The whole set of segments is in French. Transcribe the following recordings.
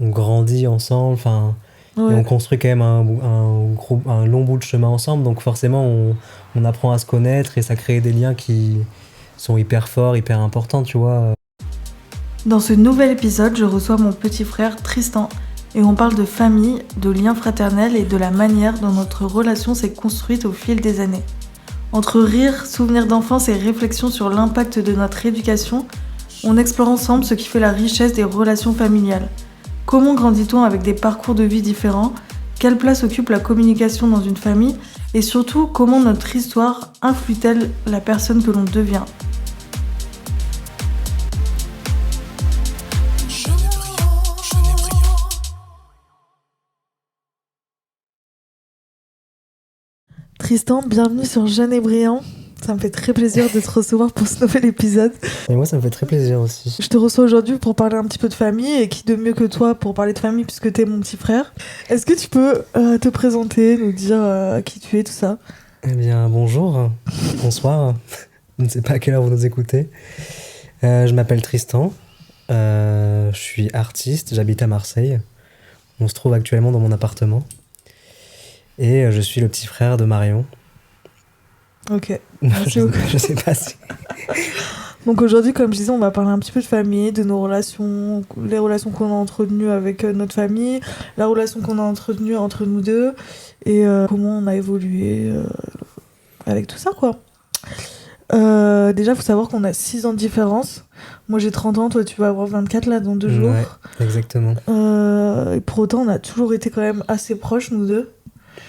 on grandit ensemble, enfin, et on Ouais. construit quand même un long bout de chemin ensemble, donc forcément on apprend à se connaître et ça crée des liens qui sont hyper forts, hyper importants, tu vois. Dans ce nouvel épisode, je reçois mon petit frère Tristan et on parle de famille, de liens fraternels et de la manière dont notre relation s'est construite au fil des années. Entre rires, souvenirs d'enfance et réflexions sur l'impact de notre éducation, on explore ensemble ce qui fait la richesse des relations familiales. Comment grandit-on avec des parcours de vie différents? Quelle place occupe la communication dans une famille? Et surtout, comment notre histoire influe-t-elle la personne que l'on devient? Tristan, bienvenue sur Jeune et Brillant. Ça me fait très plaisir de te recevoir pour ce nouvel épisode. Et moi ça me fait très plaisir aussi. Je te reçois aujourd'hui pour parler un petit peu de famille, et qui de mieux que toi pour parler de famille puisque t'es mon petit frère. Est-ce que tu peux te présenter, nous dire qui tu es, tout ça? Eh bien bonjour, bonsoir, je ne sais pas à quelle heure vous nous écoutez. Je m'appelle Tristan, je suis artiste, j'habite à Marseille. On se trouve actuellement dans mon appartement. Et je suis le petit frère de Marion. Ok, merci beaucoup. Je sais pas si... Donc aujourd'hui, comme je disais, on va parler un petit peu de famille, de nos relations, les relations qu'on a entretenues avec notre famille, la relation qu'on a entretenue entre nous deux, et comment on a évolué avec tout ça, quoi. Déjà, faut savoir qu'on a 6 ans de différence. Moi, j'ai 30 ans, toi, tu vas avoir 24 là, dans 2 jours. Ouais, exactement. Et pour autant, on a toujours été quand même assez proches, nous deux.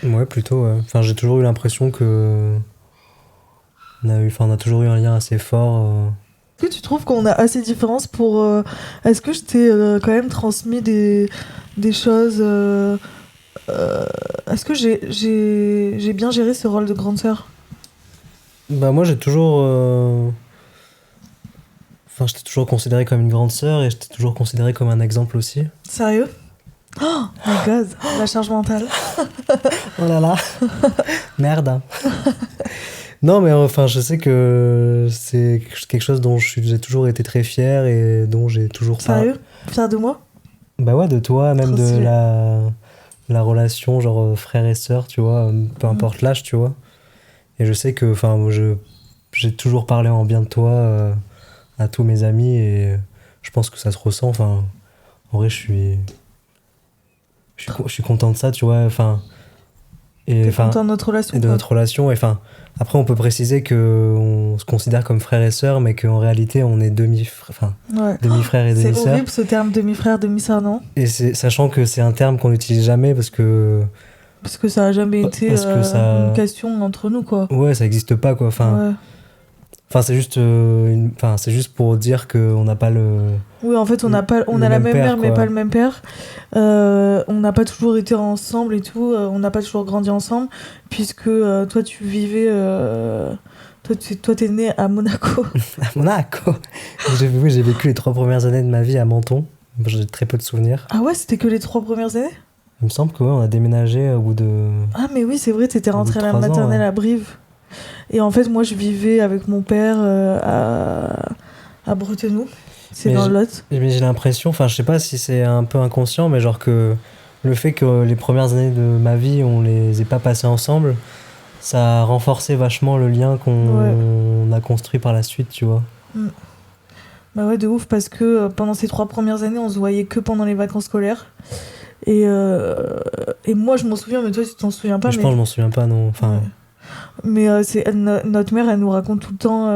Ouais, plutôt. Enfin, j'ai toujours eu l'impression que... on a toujours eu un lien assez fort. Est-ce que tu trouves qu'on a assez de différences pour... Est-ce que je t'ai quand même transmis des choses... Est-ce que j'ai bien géré ce rôle de grande sœur? Bah moi, j'ai toujours... Enfin, je t'ai toujours considéré comme une grande sœur et je t'ai toujours considéré comme un exemple aussi. Sérieux? Oh my god, la charge mentale. Oh là là. Merde. Non, mais enfin, je sais que c'est quelque chose dont j'ai toujours été très fier et dont j'ai toujours pas... Sérieux? Fier de moi? Bah ouais, de toi, même Trop de stylé. la relation, genre frère et sœur, tu vois, peu importe l'âge, tu vois. Et je sais que, enfin, j'ai toujours parlé en bien de toi à tous mes amis et je pense que ça se ressent. Enfin, en vrai, je suis content de ça, tu vois. Enfin, et T'es enfin, content de notre relation, et de quoi. notre relation. Et enfin, après, on peut préciser que on se considère comme frère et sœur, mais qu'en réalité, on est Ouais. demi-frère et C'est demi-sœur. horrible ce terme demi-frère, demi-sœur, non? Et sachant que c'est un terme qu'on n'utilise jamais parce que Parce que ça a jamais été parce que une ça, question entre nous, quoi. ouais, ça existe pas quoi. Ouais. Enfin, c'est juste, c'est juste pour dire qu'on n'a pas Oui, en fait, on a la même même père, mère, mais quoi. pas le même père. On n'a pas toujours été ensemble et tout. On n'a pas toujours grandi ensemble, puisque toi, tu vivais. Toi, t'es né à Monaco. À Monaco. Oui, j'ai vécu les 3 premières années de ma vie à Menton. J'ai très peu de souvenirs. Ah ouais, c'était que les 3 premières années? Il me semble que ouais, on a déménagé au bout de. Ah, mais oui, c'est vrai, t'étais Au bout rentré de à la 3 ans, maternelle ouais. à Brive. Et en fait, moi, je vivais avec mon père à Bretenoux. C'est Mais dans le Lot. Mais j'ai l'impression, enfin, je sais pas si c'est un peu inconscient, mais genre que le fait que les premières années de ma vie, on les ait pas passées ensemble, ça a renforcé vachement le lien qu'on a construit par la suite, tu vois. Mm. Bah ouais, de ouf, parce que pendant ces 3 premières années, on se voyait que pendant les vacances scolaires. Et moi, je m'en souviens, mais toi, tu t'en souviens pas. Mais je pense que je m'en souviens pas, non. Enfin, Ouais. Mais notre mère, elle nous raconte tout le temps.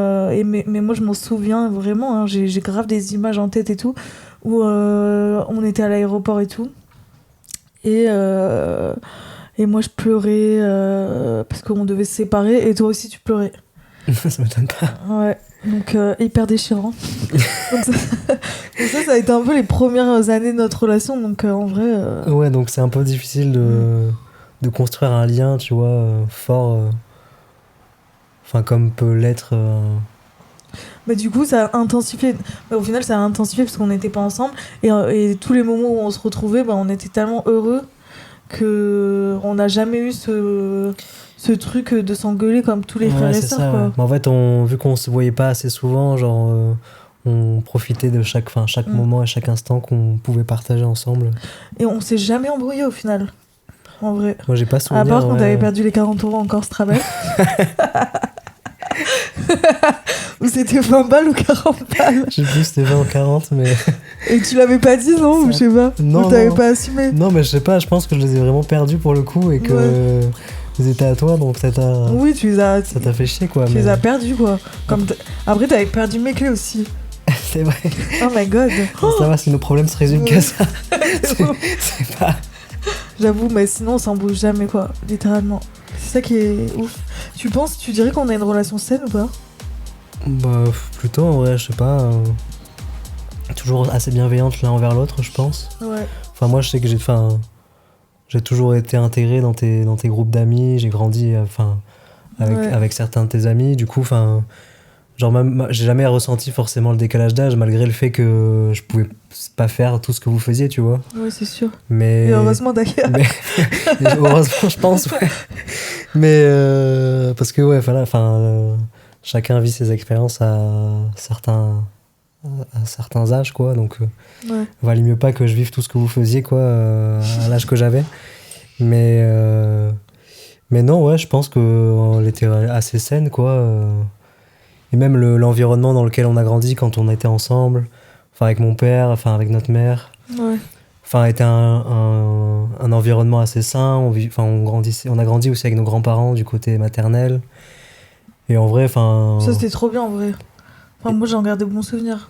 Mais moi, je m'en souviens vraiment. Hein, j'ai grave des images en tête et tout. Où on était à l'aéroport et tout. Et, et moi, je pleurais parce qu'on devait se séparer. Et toi aussi, tu pleurais. ça m'étonne pas. Ouais. Donc, hyper déchirant. donc, ça a été un peu les premières années de notre relation. Donc, en vrai. Ouais, donc c'est un peu difficile de construire un lien, tu vois, fort. Enfin, comme peut l'être. Mais du coup, ça a intensifié. Mais au final, ça a intensifié parce qu'on n'était pas ensemble. Et tous les moments où on se retrouvait, bah, on était tellement heureux qu'on n'a jamais eu ce truc de s'engueuler comme tous les frères Ouais, et c'est sœurs, ça, ouais. quoi. Mais en fait, vu qu'on se voyait pas assez souvent, genre, on profitait de chaque moment et chaque instant qu'on pouvait partager ensemble. Et on s'est jamais embrouillé au final, en vrai. Moi, j'ai pas souvenir. À part quand t'avais perdu les 40 € en Corse Travel. Ou c'était 20 balles ou 40 balles. Je sais plus, c'était 20 ou 40, mais... Et tu l'avais pas dit, non? Ou je sais pas. Non, ou t'avais pas assumé. Non, mais je sais pas, je pense que je les ai vraiment perdus pour le coup et que ils étaient à toi, donc ça t'a... Oui, ça t'a fait chier, quoi. Tu les as perdus, quoi. Après, t'avais perdu mes clés aussi. C'est vrai. Oh my god. Ça va, si nos problèmes se résument qu'à ça. C'est pas... J'avoue, mais sinon on s'embrouille jamais, quoi. Littéralement. C'est ça qui est ouf. Tu dirais qu'on a une relation saine ou pas? Bah, plutôt, en vrai, je sais pas. Toujours assez bienveillante l'un envers l'autre, je pense. Ouais. Enfin, moi, je sais que j'ai toujours été intégré dans tes groupes d'amis. J'ai grandi avec certains de tes amis. Du coup, genre même, j'ai jamais ressenti forcément le décalage d'âge, malgré le fait que je pouvais pas faire tout ce que vous faisiez, tu vois. Ouais, c'est sûr. Mais... Et heureusement d'ailleurs. Heureusement, je pense, ouais. Mais parce que, ouais, voilà, chacun vit ses expériences à certains âges, quoi. Donc, valait mieux pas que je vive tout ce que vous faisiez, quoi, à l'âge que j'avais. Mais non, ouais, je pense qu'on était assez saine, quoi. Et même l'environnement dans lequel on a grandi quand on était ensemble, avec mon père, avec notre mère, était un environnement assez sain. On a grandi aussi avec nos grands-parents du côté maternel. Et en vrai, Ça, c'était trop bien, en vrai. Moi, j'en garde de bons souvenirs.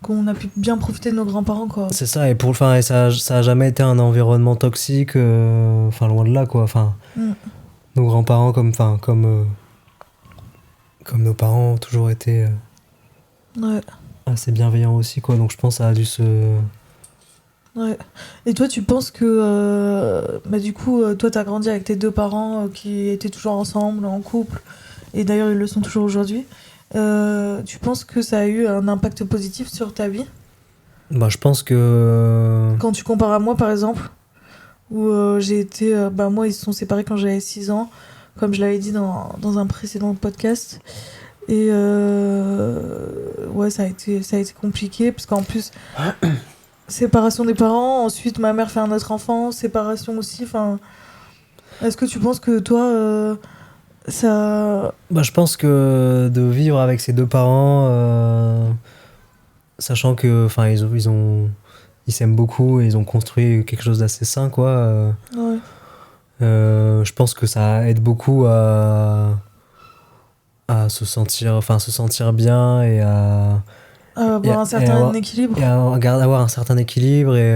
Qu'on a pu bien profiter de nos grands-parents, quoi. C'est ça, et ça a jamais été un environnement toxique, loin de là, quoi. Nos grands-parents, comme nos parents, ont toujours été assez bienveillants aussi, quoi. Donc je pense que ça a dû se... Ouais. Et toi, tu penses que... du coup, toi, t'as grandi avec tes 2 parents qui étaient toujours ensemble, en couple, et d'ailleurs, ils le sont toujours aujourd'hui. Tu penses que ça a eu un impact positif sur ta vie? Bah, je pense que... Quand tu compares à moi, par exemple, où j'ai été... moi, ils se sont séparés quand j'avais 6 ans, comme je l'avais dit dans un précédent podcast. Et ça a été compliqué, parce qu'en plus... séparation des parents, ensuite ma mère fait un autre enfant, séparation aussi, Est-ce que tu penses que toi, ça... Bah, je pense que de vivre avec ses 2 parents, sachant que ils s'aiment beaucoup et ils ont construit quelque chose d'assez sain, quoi. Je pense que ça aide beaucoup à se sentir bien et à avoir un certain équilibre. Et avoir un certain équilibre et...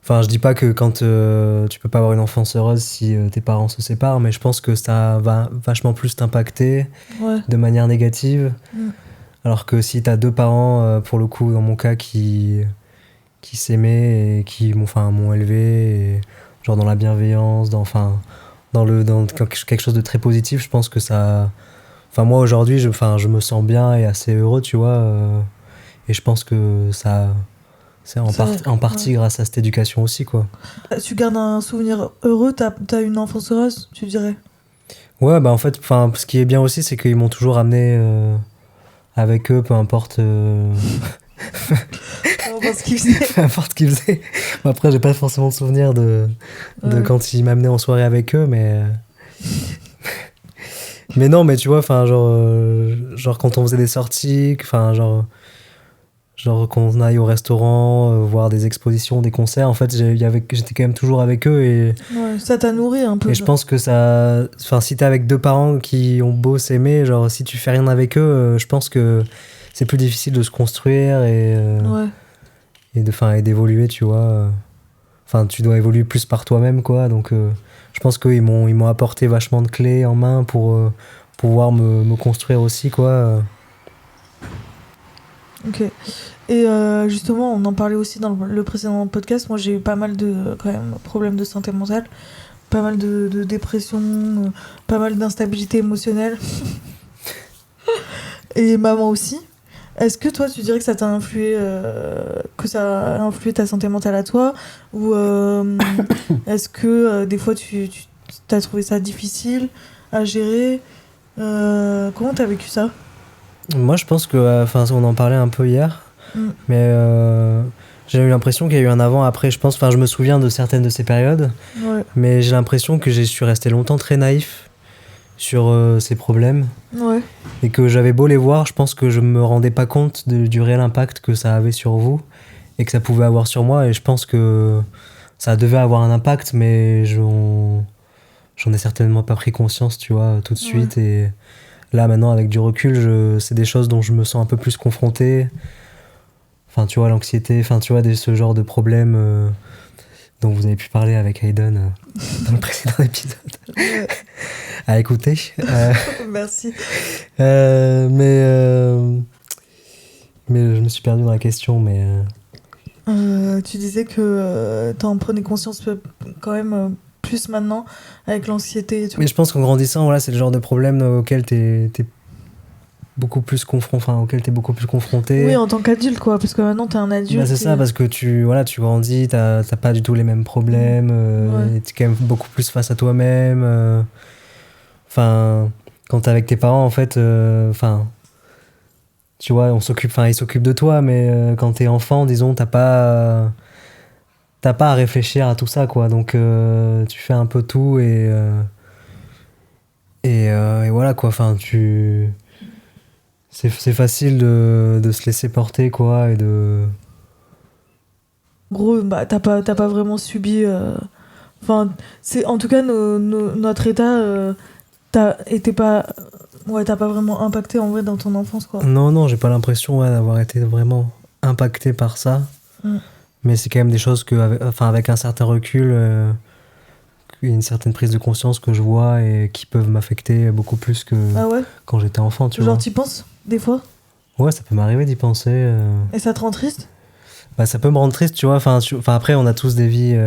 je dis pas que quand tu peux pas avoir une enfance heureuse si tes parents se séparent, mais je pense que ça va vachement plus t'impacter de manière négative. Alors que si t'as 2 parents, pour le coup, dans mon cas, qui s'aimaient et qui m'ont élevé, et, genre dans la bienveillance, dans quelque chose de très positif, je pense que ça... moi, aujourd'hui, je me sens bien et assez heureux, tu vois. Et je pense que ça... C'est en partie grâce à cette éducation aussi, quoi. Tu gardes un souvenir heureux, t'as une enfance heureuse, tu dirais? Ouais, en fait, ce qui est bien aussi, c'est qu'ils m'ont toujours amené avec eux, peu importe... Peu importe ce qu'ils faisaient. Peu importe ce qu'ils faisaient. Après, j'ai pas forcément de souvenir de quand ils m'amenaient en soirée avec eux, mais... mais non, mais tu vois, genre quand on faisait des sorties, genre qu'on aille au restaurant, voir des expositions, des concerts, en fait j'étais quand même toujours avec eux et ça t'a nourri un peu. Et je pense que ça, si t'es avec 2 parents qui ont beau s'aimer, genre si tu fais rien avec eux, je pense que c'est plus difficile de se construire et d'évoluer, tu vois. Tu dois évoluer plus par toi-même, quoi. Donc je pense qu'ils m'ont apporté vachement de clés en main pour pouvoir me construire aussi, quoi. Ok. Et justement, on en parlait aussi dans le précédent podcast. Moi, j'ai eu pas mal de problèmes de santé mentale, pas mal de dépression, pas mal d'instabilité émotionnelle. Et maman aussi. Est-ce que toi, tu dirais que ça t'a influé, que ça a influé ta santé mentale à toi, ou est-ce que des fois tu t'as trouvé ça difficile à gérer? Comment t'as vécu ça? Moi, je pense que, enfin, on en parlait un peu hier, mais j'ai eu l'impression qu'il y a eu un avant-après. Je pense, enfin, je me souviens de certaines de ces périodes, Ouais. mais j'ai l'impression que je suis resté longtemps très naïf sur ces problèmes Ouais. et que j'avais beau les voir, je pense que je me rendais pas compte du réel impact que ça avait sur vous et que ça pouvait avoir sur moi. Et je pense que ça devait avoir un impact, mais j'en ai certainement pas pris conscience, tu vois, tout de suite. Et là, maintenant, avec du recul, c'est des choses dont je me sens un peu plus confronté. Enfin, tu vois, l'anxiété, enfin, tu vois, ce genre de problèmes dont vous avez pu parler avec Hayden dans le précédent épisode. À écouter. Merci. Mais je me suis perdu dans la question, mais... Tu disais que t'en prenais conscience quand même plus maintenant avec l'anxiété et tout. Mais je pense qu'en grandissant, voilà, c'est le genre de problème auquel t'es beaucoup plus confronté. Oui, en tant qu'adulte, quoi, parce que maintenant t'es un adulte. Bah, c'est ça, parce que tu grandis, t'as pas du tout les mêmes problèmes, et t'es quand même beaucoup plus face à toi-même. Enfin, quand t'es avec tes parents, en fait, enfin, tu vois, ils s'occupent de toi, mais quand t'es enfant, disons, t'as pas à réfléchir à tout ça, quoi. Donc, tu fais un peu tout et voilà, quoi. Enfin, c'est facile de se laisser porter, quoi, et de... Gros, bah, t'as pas vraiment subi. Enfin, c'est en tout cas notre état. T'as pas vraiment impacté en vrai dans ton enfance, quoi. Non, j'ai pas l'impression d'avoir été vraiment impacté par ça. Mais c'est quand même des choses avec un certain recul, une certaine prise de conscience que je vois et qui peuvent m'affecter beaucoup plus que quand j'étais enfant, tu vois. Genre, t'y penses, des fois? Ouais, ça peut m'arriver d'y penser. Et ça te rend triste? Bah, ça peut me rendre triste, tu vois. Enfin, après, on a tous des vies,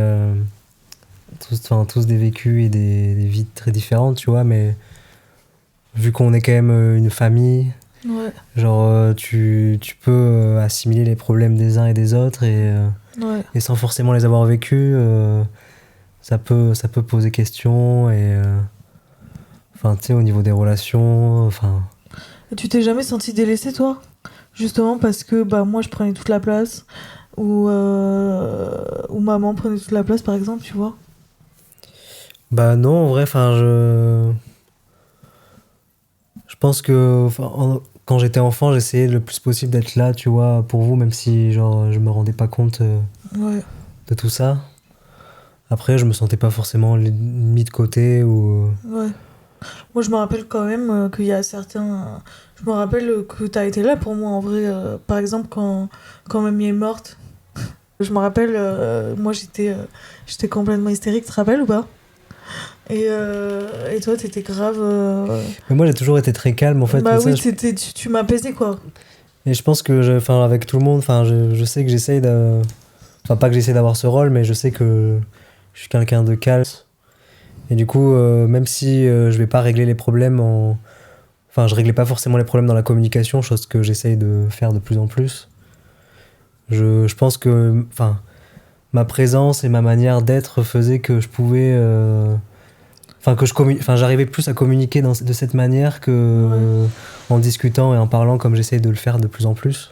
tous des vécus et des vies très différentes, tu vois. Mais vu qu'on est quand même une famille, genre, tu peux assimiler les problèmes des uns et des autres et sans forcément les avoir vécus, ça peut poser question et enfin, tu sais, au niveau des relations, enfin... Et tu t'es jamais senti délaissé, toi? Justement parce que bah, moi, je prenais toute la place ou maman prenait toute la place, par exemple, tu vois? Bah non, en vrai, enfin, je pense que quand j'étais enfant, j'essayais le plus possible d'être là, tu vois, pour vous, même si genre je me rendais pas compte de tout ça. Après, je me sentais pas forcément mis de côté ou... Ouais. Moi, je me rappelle quand même qu'il y a certains... Je me rappelle que t'as été là pour moi, en vrai. Par exemple, quand mamie est morte. Je me rappelle, moi, j'étais complètement hystérique, tu te rappelles ou pas? Et toi, t'étais grave... Mais moi, j'ai toujours été très calme, en fait. Bah oui, ça, tu m'apaisais, quoi. Et je pense que, avec tout le monde, je sais que j'essaye de... Enfin, pas que j'essaie d'avoir ce rôle, mais je sais que je suis quelqu'un de calme. Et du coup, même si je vais pas régler les problèmes Enfin, je réglais pas forcément les problèmes dans la communication, chose que j'essaye de faire de plus en plus. Je pense que... Enfin, ma présence et ma manière d'être faisaient que je pouvais... Enfin, j'arrivais plus à communiquer de cette manière que en discutant et en parlant comme j'essaye de le faire de plus en plus.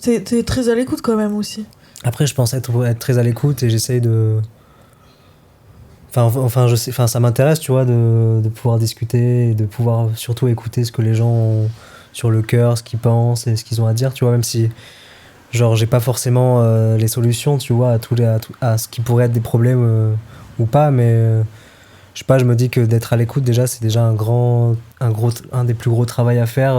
T'es très à l'écoute quand même aussi. Après, je pense être très à l'écoute et j'essaye de... Enfin, ça m'intéresse, tu vois, de pouvoir discuter et de pouvoir surtout écouter ce que les gens ont sur le cœur, ce qu'ils pensent et ce qu'ils ont à dire, tu vois, même si, genre, j'ai pas forcément les solutions, tu vois, à ce qui pourrait être des problèmes ou pas, mais je sais pas, je me dis que d'être à l'écoute, déjà, c'est déjà un des plus gros travails à faire.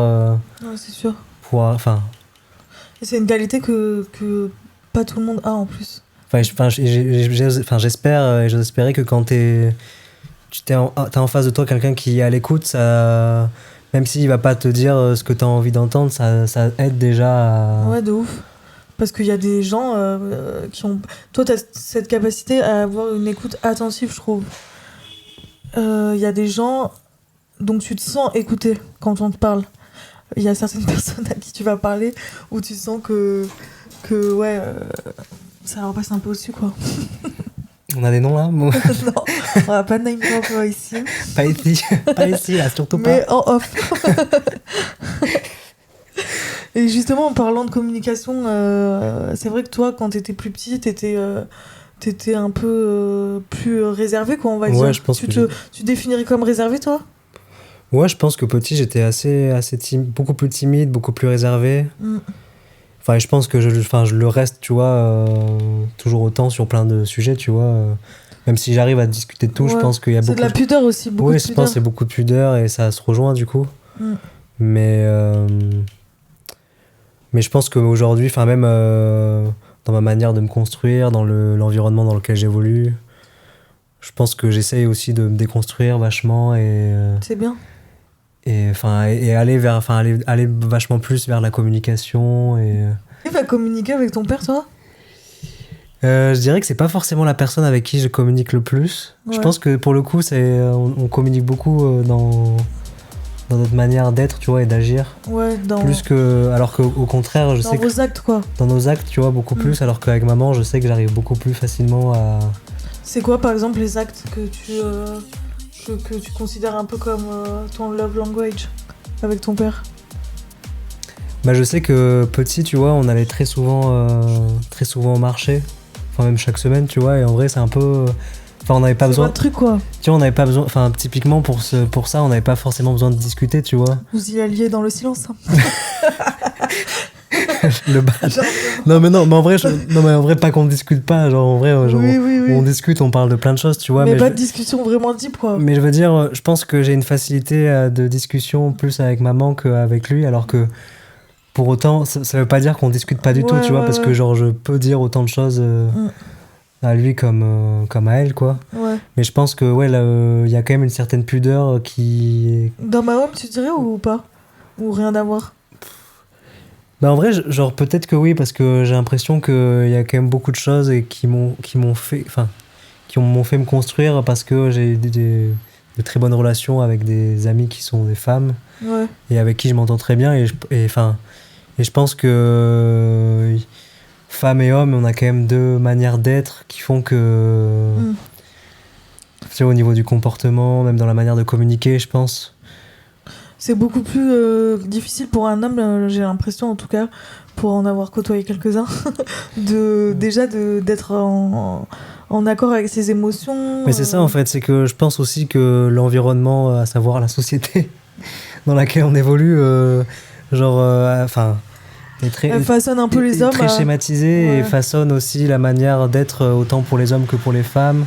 Ouais, c'est sûr. Et c'est une qualité que pas tout le monde a en plus. J'espère et j'ose espérer que quand t'as en face de toi quelqu'un qui est à l'écoute, ça, même s'il va pas te dire ce que t'as envie d'entendre, ça aide déjà à... Ouais, de ouf. Parce qu'il y a des gens qui ont... Toi, t'as cette capacité à avoir une écoute attentive, je trouve. Il y a des gens dont tu te sens écouté quand on te parle. Il y a certaines personnes à qui tu vas parler où tu sens que ça leur passe un peu au-dessus, quoi. On a des noms là? Non, on va pas name drop ici. Pas ici, là, surtout pas. Mais en off. Et justement, en parlant de communication, c'est vrai que toi, quand t'étais plus petit, t'étais un peu plus réservé, quoi, on va dire. Je pense Tu te définirais comme réservé, toi? Ouais, je pense que petit, j'étais assez beaucoup plus timide, beaucoup plus réservé. Enfin, et je pense que je le reste, tu vois, toujours autant sur plein de sujets, tu vois. Même si j'arrive à discuter de tout, je pense qu'il y a beaucoup de la pudeur aussi, beaucoup de Oui, je pense que c'est beaucoup de pudeur et ça se rejoint, du coup. Mais je pense qu'aujourd'hui, enfin même dans ma manière de me construire, dans l'environnement dans lequel j'évolue, je pense que j'essaye aussi de me déconstruire vachement c'est bien. et aller vachement plus vers la communication Tu vas communiquer avec ton père, toi? je dirais que c'est pas forcément la personne avec qui je communique le plus. Je pense que pour le coup, on communique beaucoup dans notre manière d'être, tu vois, et d'agir. Plus que, alors qu'au contraire, je sais que... Dans vos actes, quoi. Dans nos actes, tu vois, beaucoup plus, alors qu'avec maman, je sais que j'arrive beaucoup plus facilement à... C'est quoi, par exemple, les actes que tu considères un peu comme ton love language avec ton père? Bah, je sais que petit, tu vois, on allait très souvent au marché. Enfin, même chaque semaine, tu vois, et en vrai, c'est un peu... Enfin, on n'avait pas besoin... C'est pas de truc, quoi. Tu vois, on n'avait pas besoin... Enfin, typiquement, pour ça, on n'avait pas forcément besoin de discuter, tu vois. Vous y alliez dans le silence, hein. Le bad. Non, mais en vrai, pas qu'on discute pas. Genre, en vrai, oui. On discute, on parle de plein de choses, tu vois. Mais pas de discussion vraiment deep, quoi. Mais je veux dire, je pense que j'ai une facilité de discussion plus avec maman qu'avec lui, alors que pour autant, ça veut pas dire qu'on discute pas du tout, tu vois, parce que genre, je peux dire autant de choses à lui comme à elle, quoi. Mais je pense que, il y a quand même une certaine pudeur qui... Dans ma home, tu dirais, ou pas? Ou rien à voir? Bah en vrai, genre peut-être que oui, parce que j'ai l'impression qu'il y a quand même beaucoup de choses et qui m'ont fait me construire, parce que j'ai eu de très bonnes relations avec des amis qui sont des femmes et avec qui je m'entends très bien, et je pense que femmes et hommes, on a quand même deux manières d'être qui font que tu sais, au niveau du comportement, même dans la manière de communiquer, je pense. C'est beaucoup plus difficile pour un homme, j'ai l'impression, en tout cas, pour en avoir côtoyé quelques-uns, d'être en accord avec ses émotions. Mais c'est ça, en fait, c'est que je pense aussi que l'environnement, à savoir la société dans laquelle on évolue, elle façonne un peu les hommes. Très schématisé, et façonne aussi la manière d'être autant pour les hommes que pour les femmes.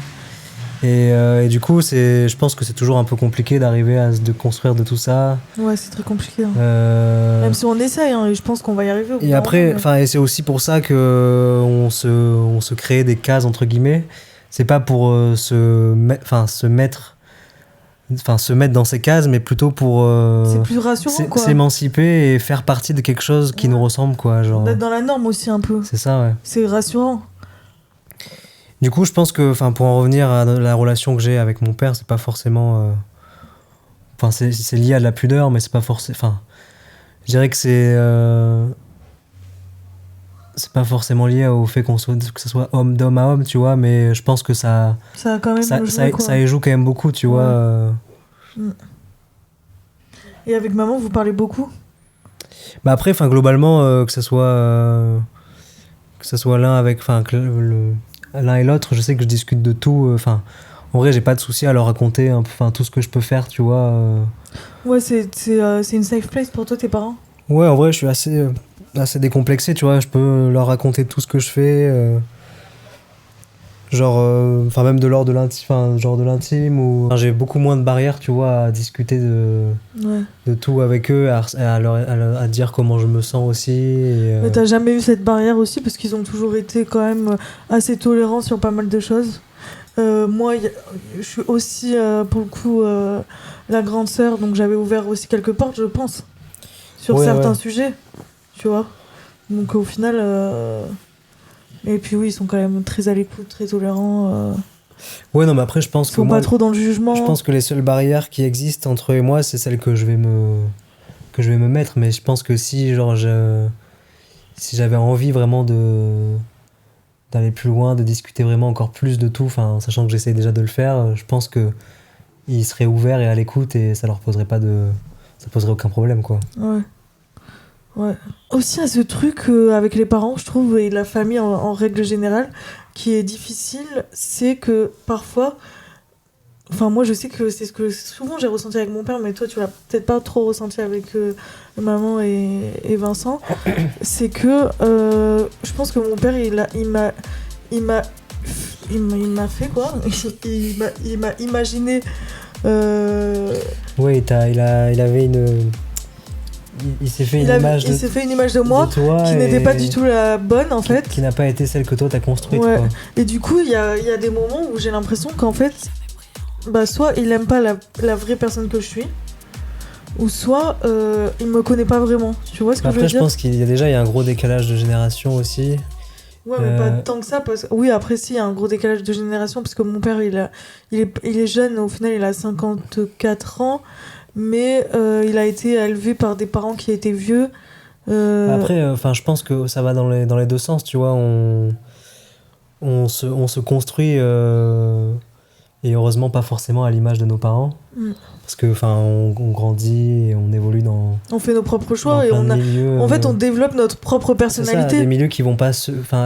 Et du coup, je pense que c'est toujours un peu compliqué d'arriver à se déconstruire de tout ça. Ouais, c'est très compliqué. Même si on essaye, hein, et je pense qu'on va y arriver. Et après, et c'est aussi pour ça qu'on se crée des cases, entre guillemets. C'est pas pour se mettre dans ces cases, mais plutôt pour c'est plus rassurant, quoi. S'émanciper et faire partie de quelque chose qui nous ressemble, quoi. Genre... D'être dans la norme aussi, un peu. C'est ça, ouais. C'est rassurant. Du coup, je pense que, pour en revenir à la relation que j'ai avec mon père, c'est pas forcément... c'est lié à de la pudeur, mais c'est pas forcément... je dirais que c'est pas forcément lié au fait que ce soit d'homme à homme, tu vois, mais je pense que ça a quand même ça y joue quand même beaucoup, tu vois. Et avec maman, vous parlez beaucoup? Bah après, globalement, que ce soit l'un avec... l'un et l'autre, je sais que je discute de tout. En vrai, j'ai pas de souci à leur raconter tout ce que je peux faire, tu vois. Ouais, c'est une safe place pour toi, tes parents? Ouais, en vrai, je suis assez décomplexé, tu vois. Je peux leur raconter tout ce que je fais. Même de l'ordre de l'intime. Ou... j'ai beaucoup moins de barrières, tu vois, à discuter de tout avec eux, à dire comment je me sens aussi. Mais t'as jamais eu cette barrière aussi, parce qu'ils ont toujours été quand même assez tolérants sur pas mal de choses. Moi, je suis aussi, pour le coup, la grande sœur, donc j'avais ouvert aussi quelques portes, je pense, sur certains sujets, tu vois. Donc au final... Et puis oui, ils sont quand même très à l'écoute, très tolérants. Ouais, non, mais après, je pense que ils sont pas trop dans le jugement. Je pense que les seules barrières qui existent entre eux et moi, c'est celles que je vais me mettre. Mais je pense que si j'avais envie vraiment d'aller plus loin, de discuter vraiment encore plus de tout, sachant que j'essaie déjà de le faire, je pense que ils seraient ouverts et à l'écoute, et ça poserait aucun problème, quoi. Ouais. Ouais. Aussi, à ce truc avec les parents, je trouve, et la famille en règle générale, qui est difficile, c'est que parfois, enfin, moi, je sais que c'est ce que souvent j'ai ressenti avec mon père, mais toi, tu l'as peut-être pas trop ressenti avec maman et Vincent. C'est que je pense que mon père, il m'a, il m'a fait quoi? Il m'a imaginé. euh, Oui, il avait une. Il s'est fait une image il s'est fait une image de moi de toi qui n'était pas du tout la bonne en fait. qui n'a pas été celle que toi t'as construite. Ouais. Quoi. Et du coup, il y a des moments où j'ai l'impression qu'en fait, bah, soit il aime pas la vraie personne que je suis, ou soit il me connaît pas vraiment. Tu vois ce que je veux Après, je dire? pense qu'il y a déjà il y a un gros décalage de génération aussi. Ouais, mais pas tant que ça. Oui, après, si, il y a un gros décalage de génération, parce que mon père, il est jeune, au final, il a 54 ans, mais il a été élevé par des parents qui étaient vieux. Après, enfin, je pense que ça va dans les deux sens, tu vois. On se construit et heureusement pas forcément à l'image de nos parents. Mm. Parce que, enfin, on grandit et on évolue On fait nos propres dans choix et plein de milieux. en fait, on développe notre propre c'est ça, personnalité. des milieux qui vont pas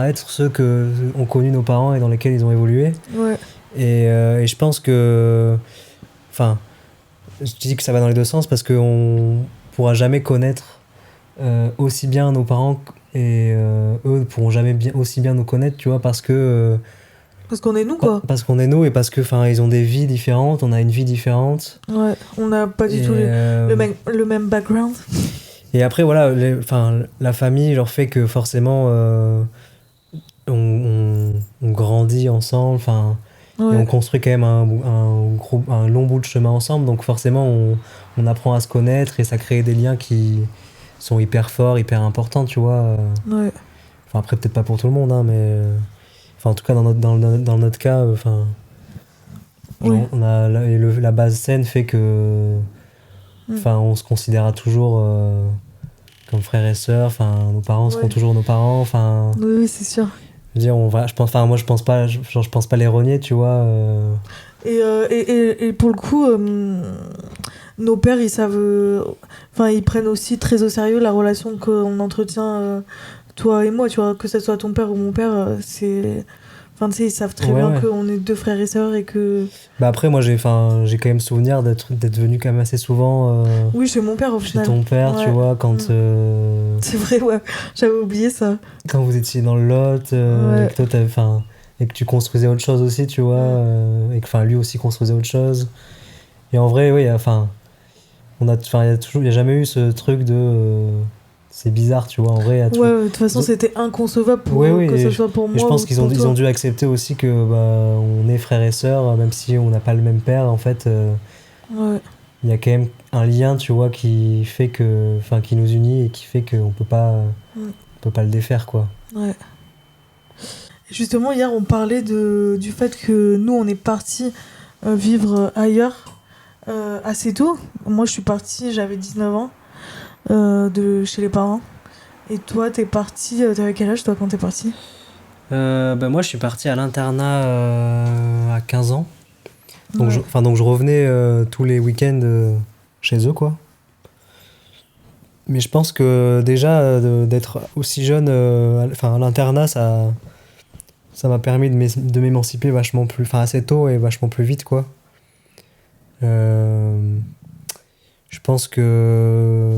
être ceux que ont connus nos parents et dans lesquels ils ont évolué. Ouais. Et je pense que, enfin, je dis que ça va dans les deux sens parce qu'on pourra jamais connaître aussi bien nos parents et eux ne pourront jamais aussi bien nous connaître, tu vois, parce que Parce qu'on est nous, quoi. parce qu'on est nous et parce que, enfin, ils ont des vies différentes, on a une vie différente. Ouais, on n'a pas du tout le même background. Et après, voilà, la famille leur fait que forcément on grandit ensemble, enfin. Ouais. Et on construit quand même un long bout de chemin ensemble, donc forcément on apprend à se connaître et ça crée des liens qui sont hyper forts, hyper importants, tu vois. Ouais. Enfin après peut-être pas pour tout le monde, hein, mais enfin en tout cas dans notre cas, enfin Oui. on a la base saine fait que enfin on se considérera toujours comme frères et sœurs, enfin nos parents seront toujours nos parents, enfin. Oui, c'est sûr. Je veux dire, moi je pense pas, je pense pas les renier, tu vois. Et pour le coup, nos pères, ils savent. Enfin, ils prennent aussi très au sérieux la relation qu'on entretient, toi et moi, tu vois, que ce soit ton père ou mon père, c'est. Enfin, tu sais, ils savent très bien qu'on est deux frères et sœurs et que. Bah après, moi j'ai quand même souvenir d'être venu quand même assez souvent. Oui, chez mon père au final. Chez ton père, tu vois, quand. C'est vrai, ouais, j'avais oublié ça. Quand vous étiez dans le Lot, et que toi et que tu construisais autre chose aussi, tu vois, et que lui aussi construisait autre chose. Et en vrai, oui, enfin, il y a jamais eu ce truc de. C'est bizarre, tu vois, en vrai. De toute façon, c'était inconcevable que ce soit pour moi. Je pense qu'ils ont dû accepter aussi que on est frères et sœurs, même si on n'a pas le même père, en fait. Il y a quand même un lien, tu vois, qui fait que. Enfin, qui nous unit et qui fait qu'on peut pas le défaire, quoi. Ouais. Justement, hier, on parlait du fait que nous, on est partis vivre ailleurs assez tôt. Moi, je suis partie, j'avais 19 ans, de chez les parents. Et toi, t'es parti, t'avais quel âge, toi, quand t'es parti? Moi, je suis parti à l'internat à 15 ans. Donc, donc je revenais tous les week-ends chez eux, quoi. Mais je pense que déjà, d'être aussi jeune à l'internat, ça m'a permis de m'émanciper vachement plus, assez tôt et vachement plus vite, quoi. Je pense que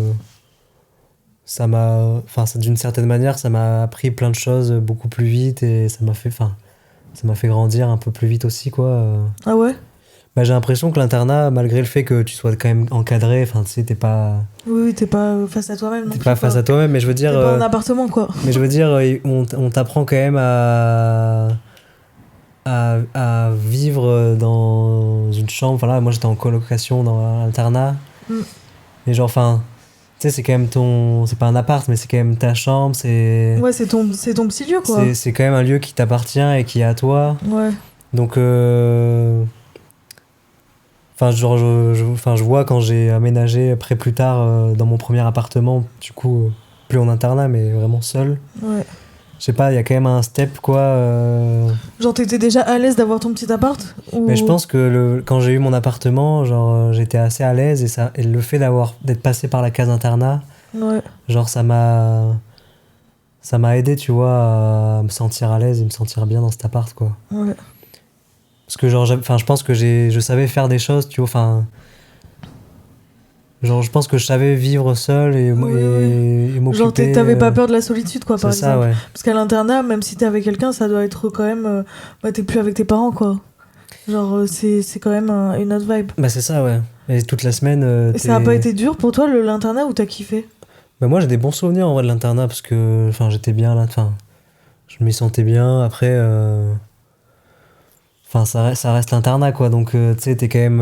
d'une certaine manière, ça m'a appris plein de choses beaucoup plus vite et ça m'a fait grandir un peu plus vite aussi, quoi. Ah ouais? J'ai l'impression que l'internat, malgré le fait que tu sois quand même encadré, tu sais, t'es pas... Oui, t'es pas face à toi-même. T'es pas face à toi-même, mais je veux dire... T'es pas en appartement, quoi. Mais je veux dire, on t'apprend quand même à vivre dans une chambre. Enfin là, moi j'étais en colocation dans l'internat. Mais genre, tu sais, c'est quand même c'est pas un appart, mais c'est quand même ta chambre, c'est... Ouais, c'est ton petit lieu, quoi. C'est quand même un lieu qui t'appartient et qui est à toi. Ouais. Donc... je vois quand j'ai aménagé après plus tard dans mon premier appartement, du coup, plus en internat, mais vraiment seul. Ouais. Je sais pas, il y a quand même un step, quoi. Genre, t'étais déjà à l'aise d'avoir ton petit appart ou... Mais je pense que quand j'ai eu mon appartement, j'étais assez à l'aise et le fait d'être passé par la case internat, Ouais. Genre, ça m'a aidé, tu vois, à me sentir à l'aise et me sentir bien dans cet appart, quoi. Ouais. Parce que, genre, je pense que je savais faire des choses, tu vois, enfin. Genre, je pense que je savais vivre seul et Genre, m'occuper. t'avais pas peur de la solitude, quoi, par C'est ça, exemple. ouais. Parce qu'à l'internat, même si t'es avec quelqu'un, ça doit être quand même. Bah, t'es plus avec tes parents, quoi. Genre, c'est quand même une autre vibe. Bah, c'est ça, ouais. Et toute la semaine, Et ça a pas été dur pour toi, l'internat, ou t'as kiffé? Bah, moi, j'ai des bons souvenirs en vrai de l'internat parce que, enfin, j'étais bien là, enfin, je m'y sentais bien. Après, enfin, ça reste l'internat, quoi. Donc, tu sais, t'es quand même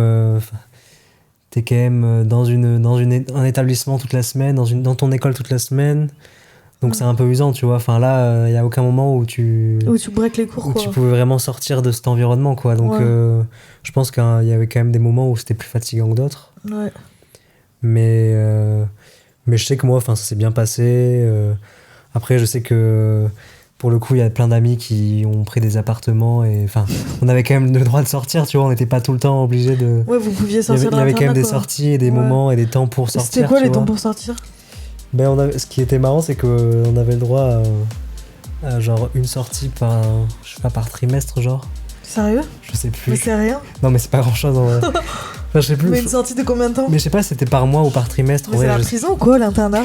un établissement toute la semaine, dans ton école toute la semaine. Donc, c'est un peu usant, tu vois. Enfin, là, il y a aucun moment où Où tu breaks les cours, où quoi. tu pouvais vraiment sortir de cet environnement, quoi. Donc, Ouais. je pense qu'il y avait quand même des moments où c'était plus fatigant que d'autres. Ouais. Mais, mais je sais que moi, enfin, ça s'est bien passé. Après, je sais que pour le coup, il y a plein d'amis qui ont pris des appartements et enfin, on avait quand même le droit de sortir, tu vois. On n'était pas tout le temps obligé de. Ouais, vous pouviez Il y sortir avait, de il y avait quand même l'internat, des quoi. sorties et des Ouais. moments et des temps pour sortir. C'était quoi tu les temps vois. pour sortir? Ben, ce qui était marrant, c'est qu'on avait le droit à genre une sortie je sais pas, par trimestre, genre. Sérieux? Je sais plus. Mais c'est rien. Non, mais c'est pas grand chose en vrai. Enfin, je sais plus. Mais une sortie de combien de temps? Mais je sais pas si c'était par mois ou par trimestre. Mais Ouais, c'est la je- prison ou quoi, l'internat?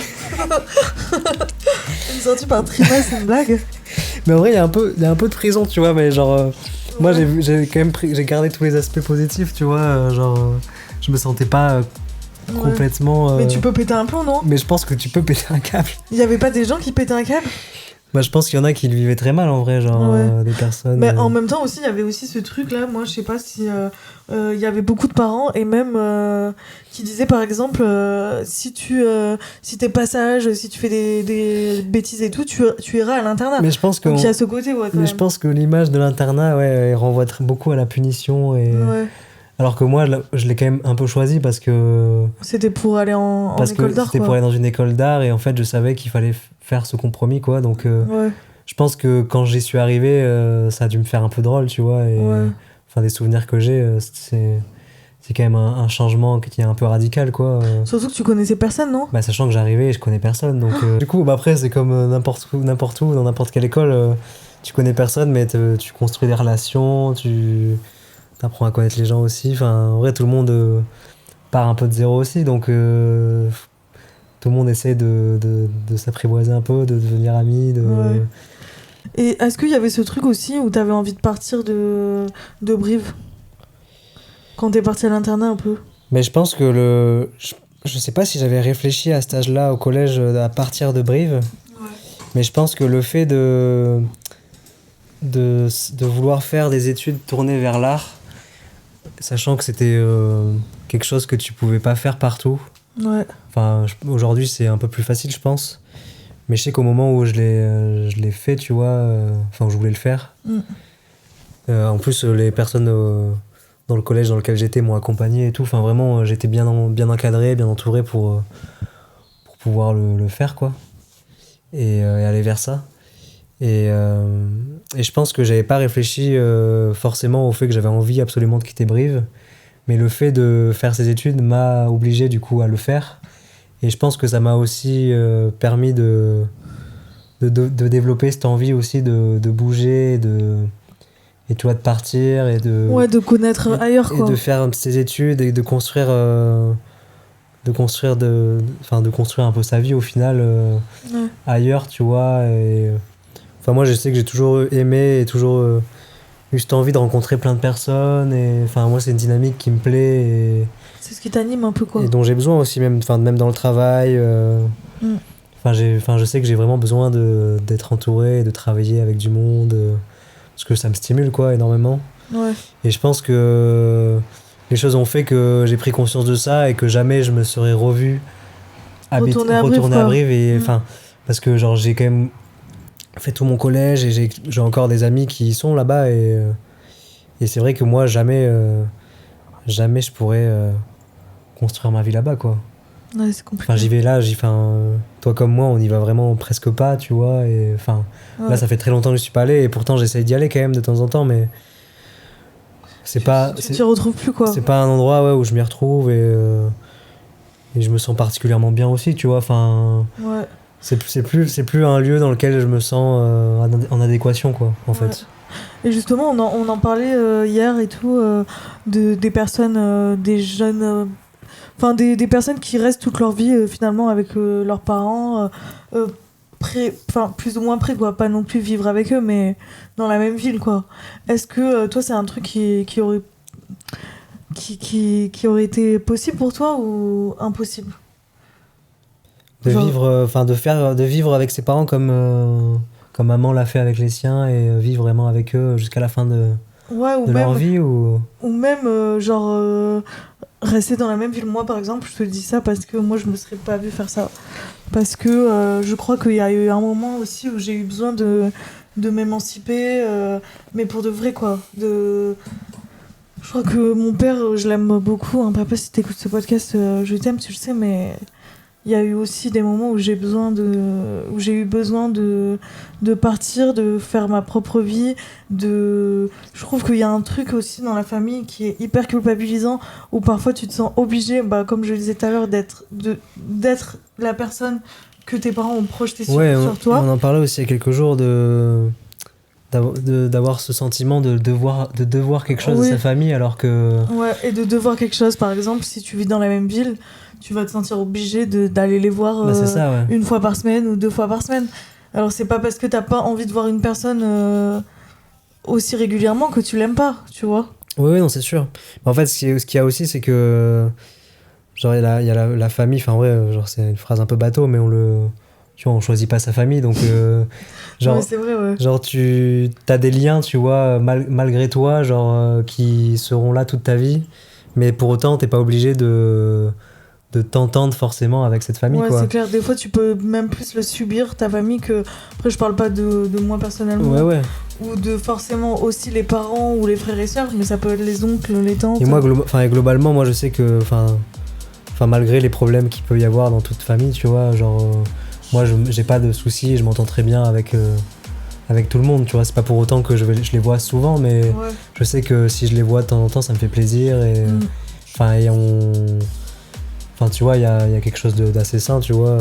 Une sortie par trimestre, c'est une blague? Mais en vrai, il y a un peu de prison, tu vois. Mais genre, moi, j'ai quand même j'ai gardé tous les aspects positifs, tu vois. Genre, je me sentais pas Ouais. complètement. Mais tu peux péter un plomb, non? Mais je pense que tu peux péter un câble. Il y avait pas des gens qui pétaient un câble? Bah, je pense qu'il y en a qui le vivaient très mal en vrai, genre Ouais. des personnes. Mais en même temps aussi, il y avait aussi ce truc-là, moi je sais pas si il y avait beaucoup de parents et même qui disaient par exemple si t'es passage, si tu fais des bêtises et tout, tu iras à l'internat. Mais je pense que. Donc il y a ce côté, ouais, quand Mais même. je pense que l'image de l'internat, ouais, elle renvoie beaucoup à la punition et. Ouais. Alors que moi, je l'ai quand même un peu choisi parce que. C'était pour aller en Parce école que d'art, c'était quoi. pour aller dans une école d'art et en fait, je savais qu'il fallait faire ce compromis, quoi. Donc. Ouais, Je pense que quand j'y suis arrivé, ça a dû me faire un peu drôle, tu vois. Et, ouais. enfin, des souvenirs que j'ai, c'est quand même un changement qui est un peu radical, quoi. Surtout que tu connaissais personne, non? Bah, sachant que j'arrivais et je connais personne. Donc, du coup, bah, après, c'est comme n'importe où, dans n'importe quelle école. Tu connais personne, mais tu construis des relations, tu apprends à connaître les gens aussi. Enfin, en vrai, tout le monde part un peu de zéro aussi. Donc, tout le monde essaie de s'apprivoiser un peu, de devenir ami. Ouais. Et est-ce qu'il y avait ce truc aussi où t'avais envie de partir de Brive? Quand t'es parti à l'internat un peu? Mais je pense que je sais pas si j'avais réfléchi à cet âge-là au collège à partir de Brive, Ouais. mais je pense que le fait de vouloir faire des études tournées vers l'art, sachant que c'était quelque chose que tu pouvais pas faire partout. Ouais. Enfin, aujourd'hui c'est un peu plus facile, je pense. Mais je sais qu'au moment où je l'ai fait, tu vois, enfin, où je voulais le faire. Mm. En plus, les personnes dans le collège dans lequel j'étais m'ont accompagné et tout. Enfin, vraiment, j'étais bien encadré, bien entouré pour pouvoir le faire, quoi. Et aller vers ça. Et je pense que j'avais pas réfléchi forcément au fait que j'avais envie absolument de quitter Brive. Mais le fait de faire ces études m'a obligé, du coup, à le faire. Et je pense que ça m'a aussi permis de développer cette envie aussi de bouger, et tu vois, de partir et Ouais, de connaître ailleurs, et quoi. de faire ses études et de construire un peu sa vie au final Ouais. ailleurs, tu vois. Et, enfin, moi, je sais que j'ai toujours aimé et toujours eu cette envie de rencontrer plein de personnes. Et enfin, moi, c'est une dynamique qui me plaît C'est ce qui t'anime un peu, quoi. et dont j'ai besoin aussi, même dans le travail. Mm. Je sais que j'ai vraiment besoin d'être entouré, de travailler avec du monde, parce que ça me stimule, quoi, énormément. Ouais. Et je pense que les choses ont fait que j'ai pris conscience de ça et que jamais je me serais revu Retourner à Brive, retourner à quoi. Brive. Et, Mm. enfin, parce que genre, j'ai quand même fait tout mon collège et j'ai encore des amis qui y sont là-bas. Et c'est vrai que moi, jamais je pourrais construire ma vie là-bas, quoi. Ouais, c'est compliqué. Enfin, j'y vais là, toi comme moi, on y va vraiment presque pas, tu vois. Et enfin, Ouais. là, ça fait très longtemps que je suis pas allé et pourtant j'essaye d'y aller quand même de temps en temps, mais c'est pas, Tu t'y retrouves plus, quoi. c'est pas un endroit, ouais, où je m'y retrouve et je me sens particulièrement bien aussi, tu vois. Enfin, Ouais. c'est plus un lieu dans lequel je me sens en adéquation, quoi, en Ouais. fait. Et justement, on en parlait hier et tout, des personnes, des jeunes, enfin des personnes qui restent toute leur vie finalement avec leurs parents, enfin plus ou moins près, quoi, pas non plus vivre avec eux, mais dans la même ville, quoi. Est-ce que toi, c'est un truc qui aurait été possible pour toi ou impossible? De Genre, vivre, enfin, de vivre avec ses parents comme maman l'a fait avec les siens et vivre vraiment avec eux jusqu'à la fin ouais, de leur vie ou... ou même genre rester dans la même ville. Moi, par exemple, je te dis ça parce que moi, je me serais pas vue faire ça. Parce que je crois qu'il y a eu un moment aussi où j'ai eu besoin de m'émanciper, mais pour de vrai, quoi. Je crois que mon père, je l'aime beaucoup, hein. Papa, si t'écoutes ce podcast, je t'aime, tu le sais, mais il y a eu aussi des moments où où j'ai eu besoin de partir, de faire ma propre vie, je trouve qu'il y a un truc aussi dans la famille qui est hyper culpabilisant, où parfois tu te sens obligé, bah, comme je le disais tout à l'heure, d'être la personne que tes parents ont projetée Ouais, sur toi. on en parlait aussi il y a quelques jours d'avoir ce sentiment de devoir quelque chose à Oui. sa famille alors que... Ouais, et de devoir quelque chose, par exemple, si tu vis dans la même ville, tu vas te sentir obligé d'aller les voir Bah c'est ça, ouais. une fois par semaine ou deux fois par semaine. Alors c'est pas parce que t'as pas envie de voir une personne aussi régulièrement que tu l'aimes pas, tu vois. Oui, non, c'est sûr. Mais en fait, ce qu'il y a aussi, c'est que... Genre, il y a la famille, enfin, ouais, genre, c'est une phrase un peu bateau, mais tu vois, on choisit pas sa famille, donc... Ouais, genre, c'est vrai, ouais. genre, tu as des liens, tu vois, malgré toi, genre, qui seront là toute ta vie, mais pour autant, t'es pas obligé de t'entendre forcément avec cette famille, Ouais, quoi. c'est clair. Des fois, tu peux même plus le subir, ta famille, que... Après, je parle pas de moi personnellement. Ouais, ouais. Ou de forcément aussi les parents ou les frères et sœurs, mais ça peut être les oncles, les tantes. Et moi, globalement, moi, je sais que, malgré les problèmes qu'il peut y avoir dans toute famille, tu vois, genre, moi, j'ai pas de soucis, je m'entends très bien avec tout le monde, tu vois. C'est pas pour autant que je les vois souvent, mais Ouais. je sais que si je les vois de temps en temps, ça me fait plaisir. Et, tu vois, il y a quelque chose d'assez sain, tu vois,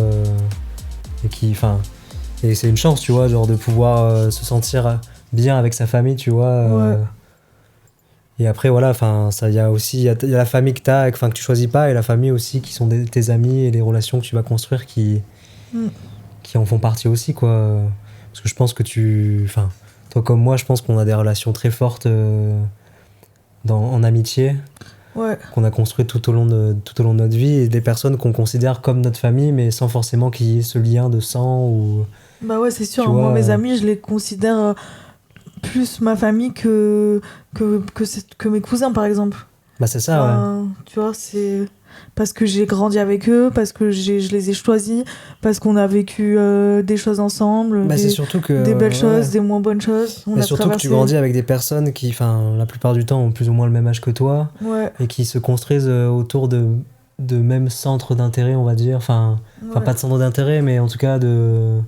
et c'est une chance, tu vois, genre, de pouvoir se sentir bien avec sa famille, tu vois. Ouais. Et après, voilà, il y a aussi il y a la famille que tu choisis pas, et la famille aussi qui sont tes amis et les relations que tu vas construire qui en font partie aussi, quoi. Parce que je pense que toi comme moi, je pense qu'on a des relations très fortes en amitié, Ouais. qu'on a construites tout au long de notre vie, et des personnes qu'on considère comme notre famille, mais sans forcément qu'il y ait ce lien de sang ou... Bah ouais, c'est sûr, Tu hein. Moi, vois, mes amis, je les considère plus ma famille que mes cousins, par exemple. Bah c'est ça, ouais. Enfin, tu vois, c'est parce que j'ai grandi avec eux, parce que je les ai choisis, parce qu'on a vécu des choses ensemble, Bah c'est surtout que... des belles choses, ouais. des moins bonnes choses. On Et a surtout que tu traversé. grandis avec des personnes qui, la plupart du temps, ont plus ou moins le même âge que toi, Ouais. et qui se construisent autour de mêmes centres d'intérêt, on va dire. Ouais. Pas de centre d'intérêt, mais en tout cas de...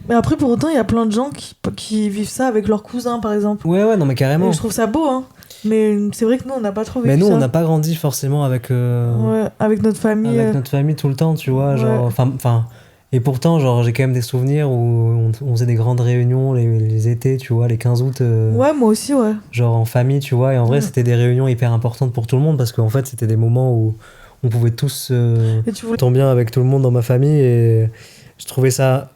Mais après, pour autant, il y a plein de gens qui vivent ça avec leurs cousins, par exemple. Ouais, non, mais carrément. Et je trouve ça beau, hein. Mais c'est vrai que nous, on n'a pas trop vécu Mais nous, ça. on n'a pas grandi forcément avec... Ouais, avec notre famille. avec notre famille tout le temps, tu vois, Ouais. genre... Et pourtant, genre, j'ai quand même des souvenirs où on faisait des grandes réunions les étés, tu vois, les 15 août. Ouais, moi aussi, ouais. Genre en famille, tu vois, et en vrai, Ouais. c'était des réunions hyper importantes pour tout le monde, parce qu'en fait, c'était des moments où on pouvait tous Et tu voulais... s'entendre bien avec tout le monde dans ma famille, et je trouvais ça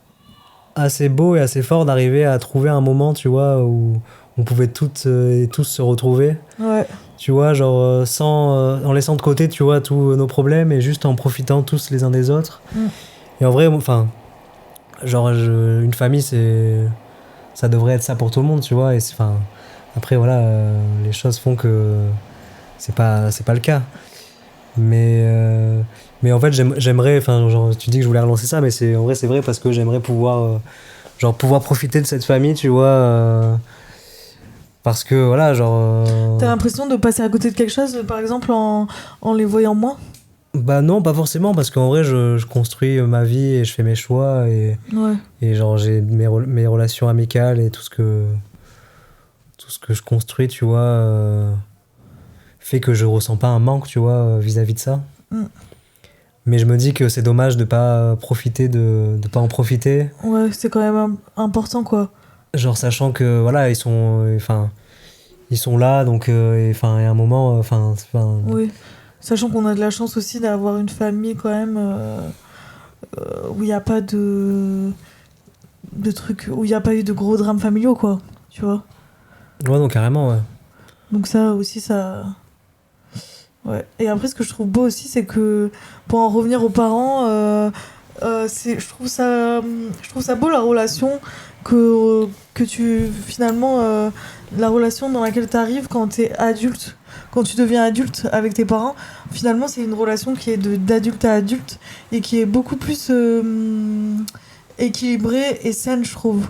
assez beau et assez fort d'arriver à trouver un moment, tu vois, où on pouvait toutes et tous se retrouver. Ouais. Tu vois, genre en laissant de côté, tu vois, tous nos problèmes, et juste en profitant tous les uns des autres. Et en vrai, une famille, ça devrait être ça pour tout le monde, tu vois. Et après, voilà, les choses font que c'est pas le cas. Mais en fait, j'aimerais, genre, tu dis que je voulais relancer ça, mais en vrai, c'est vrai, parce que j'aimerais pouvoir profiter de cette famille, tu vois. Parce que, voilà, genre... T'as l'impression de passer à côté de quelque chose, par exemple, en les voyant moins? Bah non, pas forcément, parce qu'en vrai, je construis ma vie et je fais mes choix, Ouais. et genre, j'ai mes relations amicales et tout ce que je construis, tu vois, fait que je ressens pas un manque, tu vois, vis-à-vis de ça. Mais je me dis que c'est dommage de pas profiter de pas en profiter. Ouais, c'est quand même important, quoi. Genre, sachant que, voilà, ils sont là, donc, et, enfin, il y a un moment, Oui. Sachant qu'on a de la chance aussi d'avoir une famille quand même où il n'y a pas de trucs, où il n'y a pas eu de gros drames familiaux, quoi. Tu vois. ouais, donc carrément, ouais. Donc ça aussi, ça... Ouais. Et après, ce que je trouve beau aussi, c'est que pour en revenir aux parents, je trouve ça beau la relation que tu finalement la relation dans laquelle tu arrives quand t'es adulte, quand tu deviens adulte avec tes parents. Finalement, c'est une relation qui est d'adulte à adulte et qui est beaucoup plus équilibrée et saine, je trouve.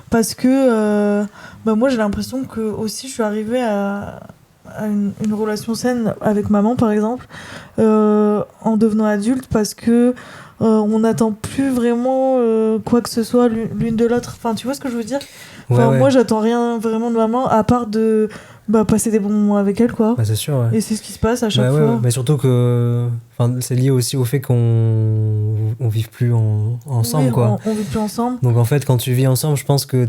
Parce que moi, j'ai l'impression que aussi je suis arrivée à une relation saine avec maman, par exemple, en devenant adulte, parce que on n'attend plus vraiment quoi que ce soit l'une de l'autre. Enfin, tu vois ce que je veux dire? Enfin, Ouais. moi, j'attends rien vraiment de maman, à part de passer des bons moments avec elle, quoi. Bah, c'est sûr, ouais. Et c'est ce qui se passe à chaque Bah, fois. ouais. Mais surtout que, enfin, c'est lié aussi au fait on vive plus ensemble, Oui, quoi. on vit plus ensemble. Donc, en fait, quand tu vis ensemble, je pense que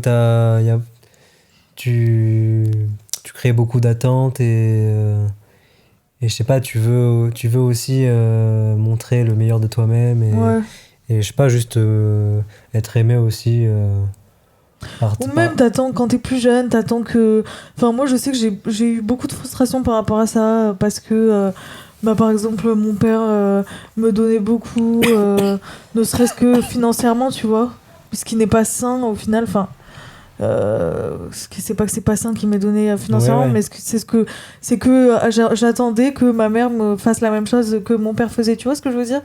tu crées beaucoup d'attentes et je sais pas, tu veux aussi montrer le meilleur de toi-même Ouais. et je sais pas, juste être aimé aussi Ou même, t'attends, quand t'es plus jeune, t'attends que... Enfin, moi, je sais que j'ai eu beaucoup de frustration par rapport à ça, parce que, par exemple, mon père me donnait beaucoup, ne serait-ce que financièrement, tu vois, ce qui n'est pas sain, au final, enfin... c'est pas que c'est pas sain qu'il m'ait donné financièrement, Ouais. mais c'est que j'attendais que ma mère me fasse la même chose que mon père faisait, tu vois ce que je veux dire?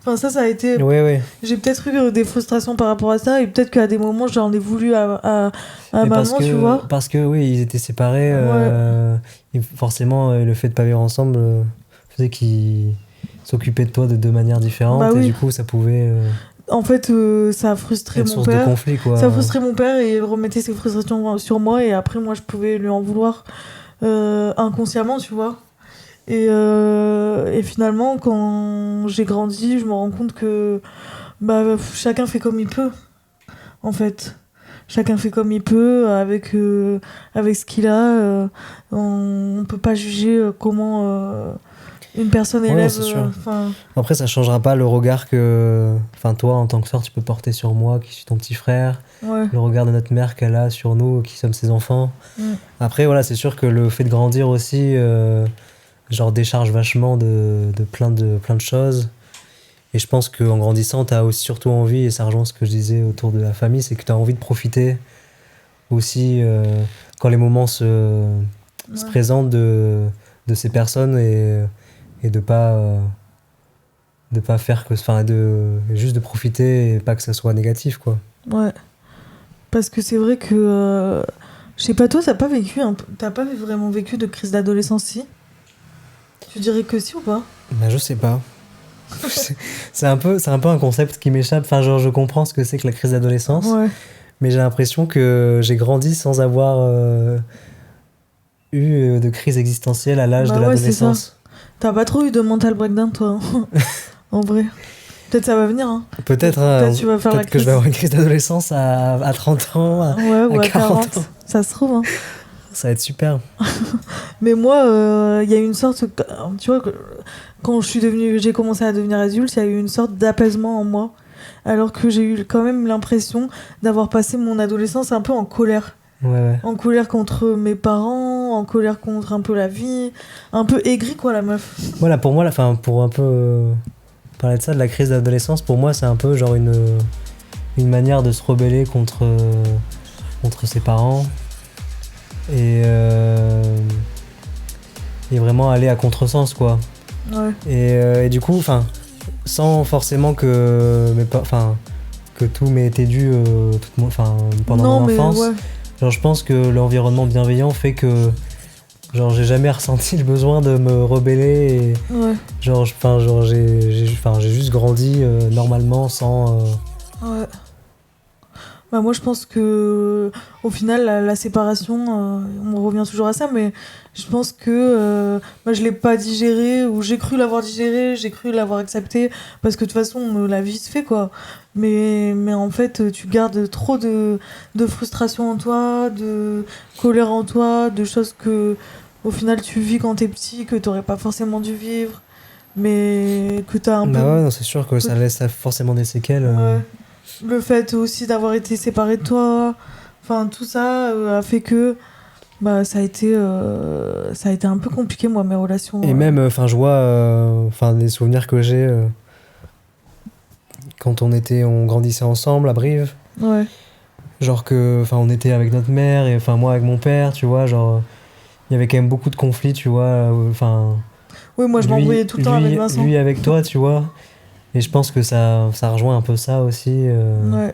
Enfin, ça a été... Ouais. J'ai peut-être eu des frustrations par rapport à ça, et peut-être qu'à des moments, j'en ai voulu à Mais maman, tu vois. parce que oui, ils étaient séparés. Ouais. Et forcément, le fait de pas vivre ensemble faisait qu'ils s'occupaient de toi de deux manières différentes. Bah et oui. du coup, ça pouvait En fait, ça a frustré être mon source de père. conflit, quoi. Ça a frustré mon père et il remettait ses frustrations sur moi, et après, moi, je pouvais lui en vouloir inconsciemment, tu vois. Et finalement, quand j'ai grandi, je me rends compte que chacun fait comme il peut, en fait. Chacun fait comme il peut avec ce qu'il a. On peut pas juger comment une personne Ouais, élève. c'est sûr. Enfin, Après, ça changera pas le regard que, enfin, toi, en tant que sœur, tu peux porter sur moi, qui suis ton petit frère, ouais. le regard de notre mère qu'elle a sur nous, qui sommes ses enfants. Mm. Après, voilà, c'est sûr que le fait de grandir aussi, genre, décharge vachement de plein de choses. Et je pense qu'en grandissant, t'as aussi surtout envie, et ça rejoint ce que je disais autour de la famille, c'est que t'as envie de profiter aussi quand les moments se Ouais. présentent de ces personnes et de pas faire que, enfin, juste de profiter et pas que ça soit négatif, quoi. Ouais. Parce que c'est vrai que. Je sais pas, toi, t'as pas vraiment vécu de crise d'adolescence, si? Tu dirais que si ou pas? Bah, je sais pas. C'est un peu un concept qui m'échappe. Enfin, genre, je comprends ce que c'est que la crise d'adolescence, Ouais. mais j'ai l'impression que j'ai grandi sans avoir eu de crise existentielle à l'âge Bah de ouais, c'est ça. l'adolescence. T'as pas trop eu de mental breakdown, toi, hein. En vrai. Peut-être ça va venir, hein. Peut-être, Peut-être tu vas faire la peut-être que je vais crise. avoir une crise d'adolescence à 30 ans, Ouais, ou à 40 40. ans. Ça se trouve, hein. Ça va être super. Mais moi, il y a eu une sorte. Tu vois, quand j'ai commencé à devenir adulte, il y a eu une sorte d'apaisement en moi. Alors que j'ai eu quand même l'impression d'avoir passé mon adolescence un peu en colère. Ouais. En colère contre mes parents, en colère contre un peu la vie. Un peu aigri, quoi, la meuf. Voilà, pour moi, enfin, pour un peu parler de ça, de la crise d'adolescence, pour moi, c'est un peu genre une manière de se rebeller contre ses parents et vraiment aller à contresens, quoi. Ouais. Et du coup, enfin, sans forcément que tout m'ait été dû pendant Non, mon mais enfance. ouais. Genre, je pense que l'environnement bienveillant fait que genre j'ai jamais ressenti le besoin de me rebeller et Ouais. j'ai juste grandi normalement sans Ouais. Bah moi je pense que au final la séparation, on revient toujours à ça, mais je pense que je l'ai pas digéré ou j'ai cru l'avoir digéré, j'ai cru l'avoir accepté parce que de toute façon la vie se fait quoi. Mais en fait tu gardes trop de frustration en toi, de colère en toi, de choses que au final tu vis quand t'es petit que t'aurais pas forcément dû vivre, mais que t'as un peu. Bah ouais, non, c'est sûr que ça laisse forcément des séquelles. Ouais. Le fait aussi d'avoir été séparé de toi, enfin tout ça a fait que ça a été un peu compliqué moi mes relations. Et même, enfin, je vois, enfin, des souvenirs que j'ai quand on grandissait ensemble à Brive. Ouais. Genre que, enfin, on était avec notre mère et enfin moi avec mon père, tu vois, genre il y avait quand même beaucoup de conflits, tu vois. Enfin, Oui, moi je m'embrouillais tout le temps avec Vincent. lui avec toi, tu vois. Et je pense que ça rejoint un peu ça aussi. Ouais.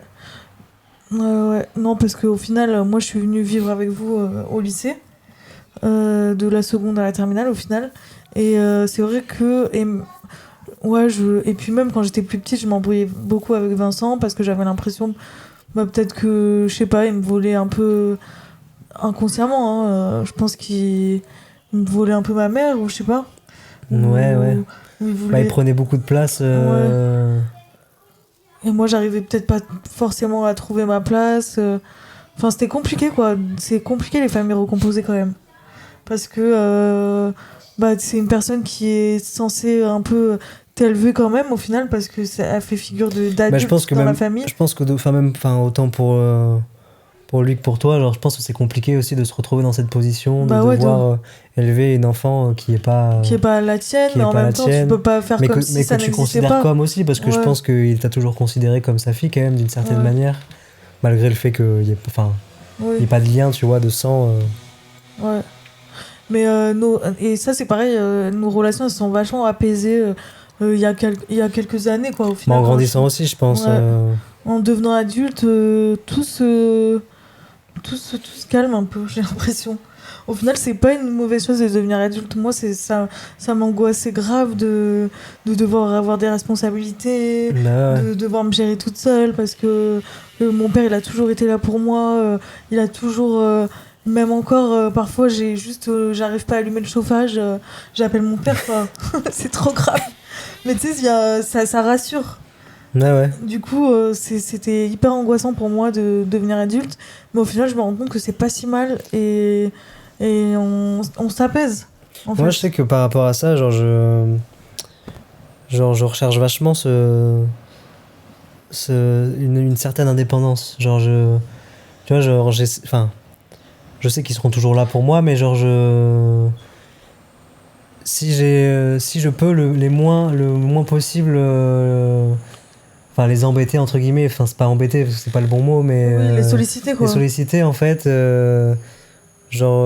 Ouais. Non, parce qu'au final, moi je suis venue vivre avec vous au lycée, de la seconde à la terminale au final. Et c'est vrai que. Ouais, et puis même quand j'étais plus petite, je m'embrouillais beaucoup avec Vincent parce que j'avais l'impression, peut-être que, je sais pas, il me volait un peu inconsciemment. Je pense qu'il me volait un peu ma mère, ou je sais pas. Ouais, ouais. Ou il Bah, voulait. il prenait beaucoup de place. Et moi, j'arrivais peut-être pas forcément à trouver ma place. Enfin, c'était compliqué, quoi. C'est compliqué, les familles recomposées, quand même. Parce que c'est une personne qui est censée un peu t'élever quand même, au final, parce que ça a fait figure Bah, je pense d'adulte que dans même, la famille. je pense que, enfin, autant pour lui que pour toi, genre, je pense que c'est compliqué aussi de se retrouver dans cette position, de Ouais, devoir élever une enfant qui est pas la tienne, qui mais est en pas même la temps, tu tienne, peux pas faire mais comme que, si mais ça que tu n'existait considères pas. comme aussi, parce que je Ouais. pense qu'il t'a toujours considéré comme sa fille quand même, d'une certaine Ouais. manière, malgré le fait qu'il n'y ait, enfin, Oui. il y ait pas de lien, tu vois, de sang. Ouais. Mais et ça, c'est pareil, nos relations, elles se sont vachement apaisées il y a quelques années, quoi, au Mais final. en grandissant aussi, je pense. Ouais. En devenant adulte, tout se calme un peu, j'ai l'impression. Au final, c'est pas une mauvaise chose de devenir adulte. Moi, ça m'angoissait grave de devoir avoir des responsabilités, Bah ouais. de devoir me gérer toute seule, parce que mon père, il a toujours été là pour moi. Il a toujours, même encore, parfois, j'arrive pas à allumer le chauffage. J'appelle mon père, quoi. C'est trop grave. Mais tu sais, ça rassure. Ouais. Du coup, c'était hyper angoissant pour moi de devenir adulte. Mais au final, je me rends compte que c'est pas si mal et on s'apaise. En Moi, fait. je sais que par rapport à ça, genre, je recherche vachement une certaine indépendance. Genre, tu vois, genre, enfin, je sais qu'ils seront toujours là pour moi, mais genre, si je peux le moins possible, enfin, les embêter entre guillemets, enfin, c'est pas embêter parce que c'est pas le bon mot, mais Oui, les solliciter, quoi. les solliciter en fait, genre,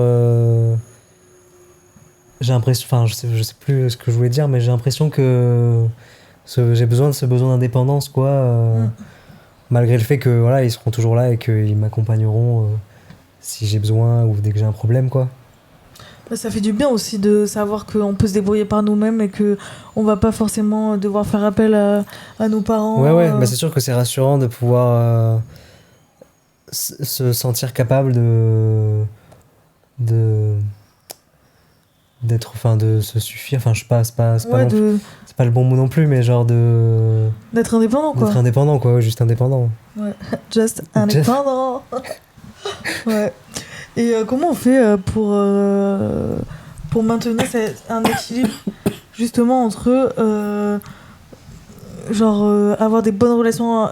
j'ai l'impression, enfin, je sais plus ce que je voulais dire, mais j'ai l'impression que j'ai besoin de ce besoin d'indépendance, quoi, malgré le fait que voilà, ils seront toujours là et qu'ils m'accompagneront si j'ai besoin ou dès que j'ai un problème, quoi. Ça fait du bien aussi de savoir qu'on peut se débrouiller par nous-mêmes et qu'on va pas forcément devoir faire appel à nos parents. Ouais, bah, c'est sûr que c'est rassurant de pouvoir se sentir capable de d'être, enfin, de se suffire, enfin, je sais pas, c'est pas le bon mot non plus, mais genre d'être indépendant, quoi. D'être indépendant, quoi, juste indépendant. Ouais, just indépendant. Ouais. Et comment on fait pour maintenir un équilibre justement entre avoir des bonnes relations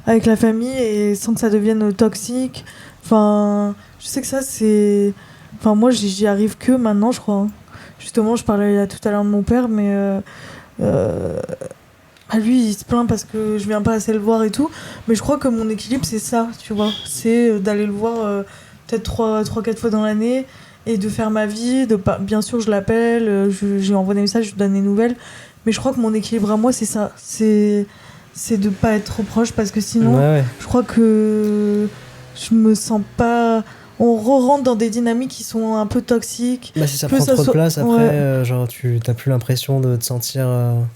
avec la famille et sans que ça devienne toxique. Enfin, je sais que ça c'est. Enfin, moi j'y arrive que maintenant, je crois. Hein. Justement, je parlais tout à l'heure de mon père, mais lui il se plaint parce que je viens pas assez le voir et tout. Mais je crois que mon équilibre c'est ça, tu vois. C'est d'aller le voir peut-être 3-4 fois dans l'année et de faire ma vie. Bien sûr, je l'appelle, j'ai envoie des messages, je lui donne des nouvelles. Mais je crois que mon équilibre à moi, c'est ça. C'est de pas être trop proche parce que sinon, Ouais. je crois que je me sens pas on re-rentre dans des dynamiques qui sont un peu toxiques. Bah, si ça Que prend ça trop de soit- place, après, ouais. genre, tu t'as plus l'impression de te sentir.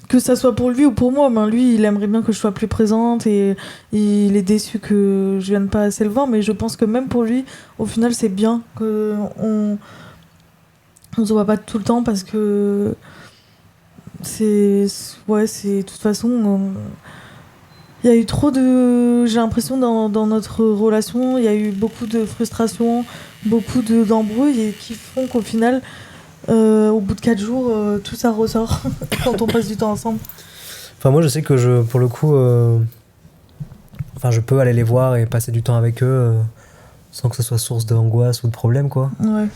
Que ça soit pour lui ou pour moi, ben lui, il aimerait bien que je sois plus présente et il est déçu que je vienne pas assez le voir, mais je pense que même pour lui, au final, c'est bien que on se voit pas tout le temps parce que c'est de toute façon, il y a eu trop de, j'ai l'impression dans notre relation, il y a eu beaucoup de frustration, beaucoup d'embrouilles et qui font qu'au final, au bout de 4 jours, tout ça ressort quand on passe du temps ensemble. Enfin, moi, je sais que pour le coup, enfin, je peux aller les voir et passer du temps avec eux sans que ce soit source d'angoisse ou de problème, quoi. Ouais.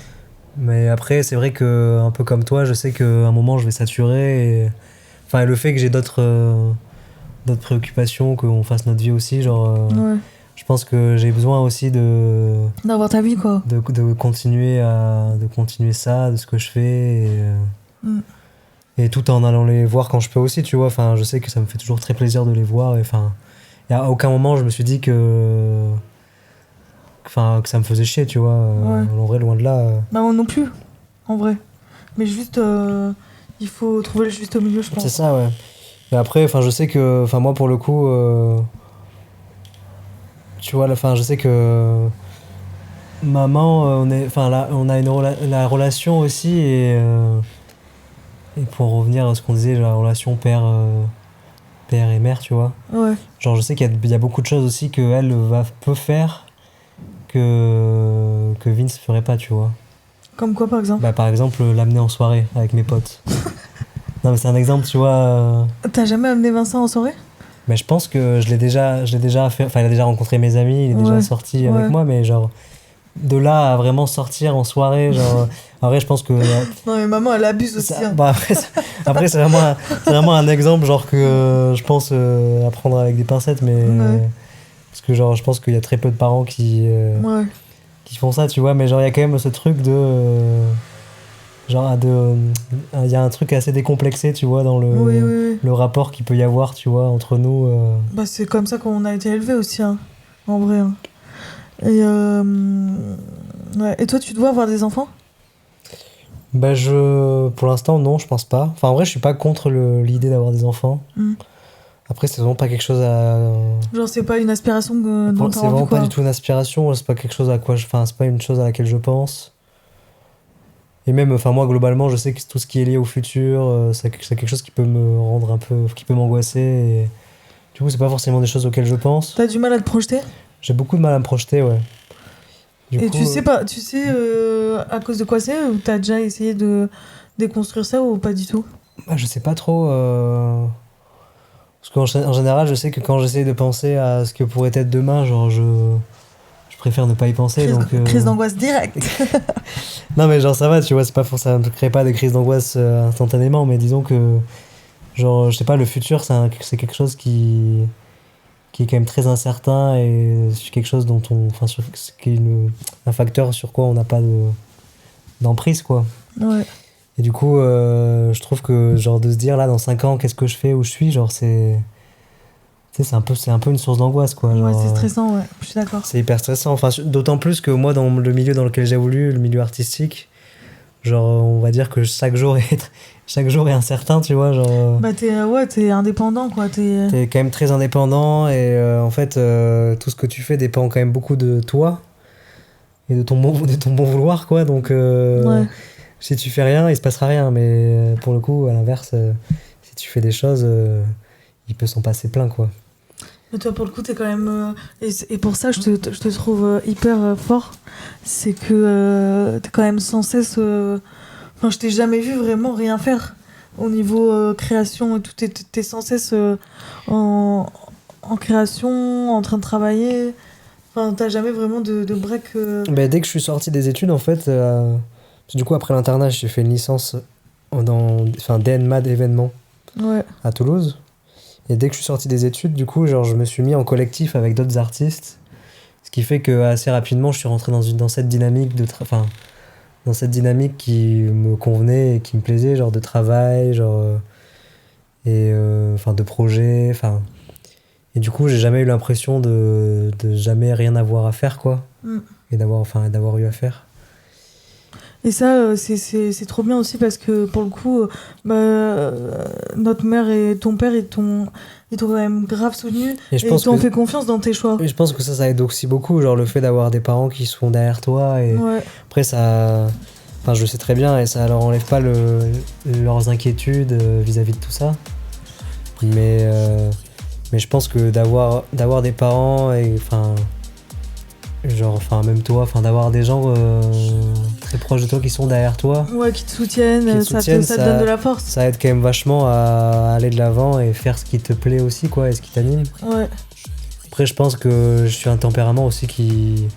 Mais après, c'est vrai que, un peu comme toi, je sais qu'à un moment, je vais saturer. Enfin, et le fait que j'ai d'autres préoccupations, qu'on fasse notre vie aussi, genre, Ouais. je pense que j'ai besoin aussi D'avoir ta vie, quoi. de continuer ça, de ce que je fais. Mm. Et tout en allant les voir quand je peux aussi, tu vois. Enfin, je sais que ça me fait toujours très plaisir de les voir. Et enfin, et à aucun moment, je me suis dit que ça me faisait chier, tu vois. Ouais. En vrai, loin de là. Bah, moi non plus, en vrai. Mais juste, il faut trouver le juste milieu, je C'est pense. ça, ouais. Et après, enfin, je sais que, enfin, moi, pour le coup, tu vois, enfin, je sais que maman, enfin, là, on a la relation aussi, et pour revenir à ce qu'on disait, la relation père et mère, tu vois. Ouais. Genre, je sais qu'il y a beaucoup de choses aussi que elle peut faire que Vince ferait pas, tu vois. Comme quoi, par exemple? Bah, par exemple, l'amener en soirée avec mes potes. Non, mais c'est un exemple, tu vois. T'as jamais amené Vincent en soirée? Mais je pense que je l'ai déjà fait. Enfin, il a déjà rencontré mes amis, il est déjà Ouais. sorti Ouais. avec moi, mais genre, de là à vraiment sortir en soirée, genre. En vrai, je pense que. Non, mais maman, elle abuse aussi. Hein. Bah, après, c'est vraiment un exemple, genre, que je pense à prendre avec des pincettes, mais. Ouais. Parce que, genre, je pense qu'il y a très peu de parents Ouais. qui font ça, tu vois, mais genre, il y a quand même ce truc de. Genre, il y a un truc assez décomplexé, tu vois, dans Oui, oui, oui. le rapport qu'il peut y avoir, tu vois, entre nous. Bah, c'est comme ça qu'on a été élevés aussi, hein. En vrai. Hein. Et, ouais. Et toi, tu dois avoir des enfants? Bah, pour l'instant, non, je pense pas. Enfin, en vrai, je suis pas contre l'idée d'avoir des enfants. Mm. Après, c'est vraiment pas quelque chose à. Genre, c'est pas une aspiration dont C'est t'as envie, vraiment pas quoi. du tout une aspiration, c'est pas quelque chose à quoi enfin, c'est pas une chose à laquelle je pense. Et même, enfin, moi, globalement, je sais que tout ce qui est lié au futur, c'est quelque chose qui peut me rendre un peu. Qui peut m'angoisser. Et du coup, c'est pas forcément des choses auxquelles je pense. T'as du mal à te projeter? J'ai beaucoup de mal à me projeter, ouais. Du Et coup, tu sais pas, tu sais à cause de quoi c'est? Ou t'as déjà essayé de déconstruire ça ou pas du tout? bah, je sais pas trop. Parce qu'en général, je sais que quand j'essaye de penser à ce que pourrait être demain, genre, je préfère ne pas y penser. Donc, Crise d'angoisse directe. non, mais genre, ça va, tu vois, c'est pas ça ne crée pas de crise d'angoisse instantanément, mais disons que, genre, je sais pas, le futur, c'est quelque chose qui est quand même très incertain et c'est quelque chose dont enfin, qui est un facteur sur quoi on n'a pas d'emprise, quoi. Ouais. Et du coup, je trouve que, genre, de se dire, là, dans 5 ans, qu'est-ce que je fais, où je suis, genre, tu sais, c'est un peu une source d'angoisse, quoi. Ouais, Genre, c'est stressant, ouais. Je suis d'accord. c'est hyper stressant. Enfin, d'autant plus que moi, dans le milieu dans lequel j'ai évolué, le milieu artistique, genre, on va dire que chaque jour est incertain, tu vois. Genre, Bah, t'es indépendant, quoi. t'es quand même très indépendant et en fait, tout ce que tu fais dépend quand même beaucoup de toi et de ton bon vouloir, quoi. Donc, Ouais. si tu fais rien, il se passera rien. Mais pour le coup, à l'inverse, si tu fais des choses, il peut s'en passer plein, quoi. Mais toi, pour le coup, t'es quand même. Et pour ça, je te trouve hyper fort. C'est que t'es quand même sans cesse. Enfin, je t'ai jamais vu vraiment rien faire au niveau création et tout. T'es sans cesse en création, en train de travailler. Enfin, t'as jamais vraiment de break. Ben, dès que je suis sorti des études, en fait, parce que du coup, après l'internat, j'ai fait une licence enfin, DN-MAD événements Ouais. à Toulouse. Et dès que je suis sorti des études, du coup, genre, je me suis mis en collectif avec d'autres artistes. Ce qui fait que assez rapidement, je suis rentré dans cette dynamique enfin, dans cette dynamique qui me convenait et qui me plaisait, genre de travail, genre, et enfin, de projet, enfin. Et du coup, j'ai jamais eu l'impression de jamais rien avoir à faire, quoi. Et d'avoir eu à faire. Et ça, c'est trop bien aussi parce que pour le coup, notre mère et ton père, ils t'ont quand même grave soutenu et ils t'ont fait confiance dans tes choix. Et je pense que ça aide aussi beaucoup, genre le fait d'avoir des parents qui sont derrière toi. Et après, ça. Enfin, je le sais très bien et ça leur enlève pas leurs inquiétudes vis-à-vis de tout ça. Mais je pense que d'avoir des parents et même toi, d'avoir des gens très proches de toi qui sont derrière toi. Ouais, qui te soutiennent, ça te donne de la force. Ça aide quand même vachement à aller de l'avant et faire ce qui te plaît aussi, quoi, et ce qui t'anime. Ouais. Après, je pense que je suis un tempérament aussi qui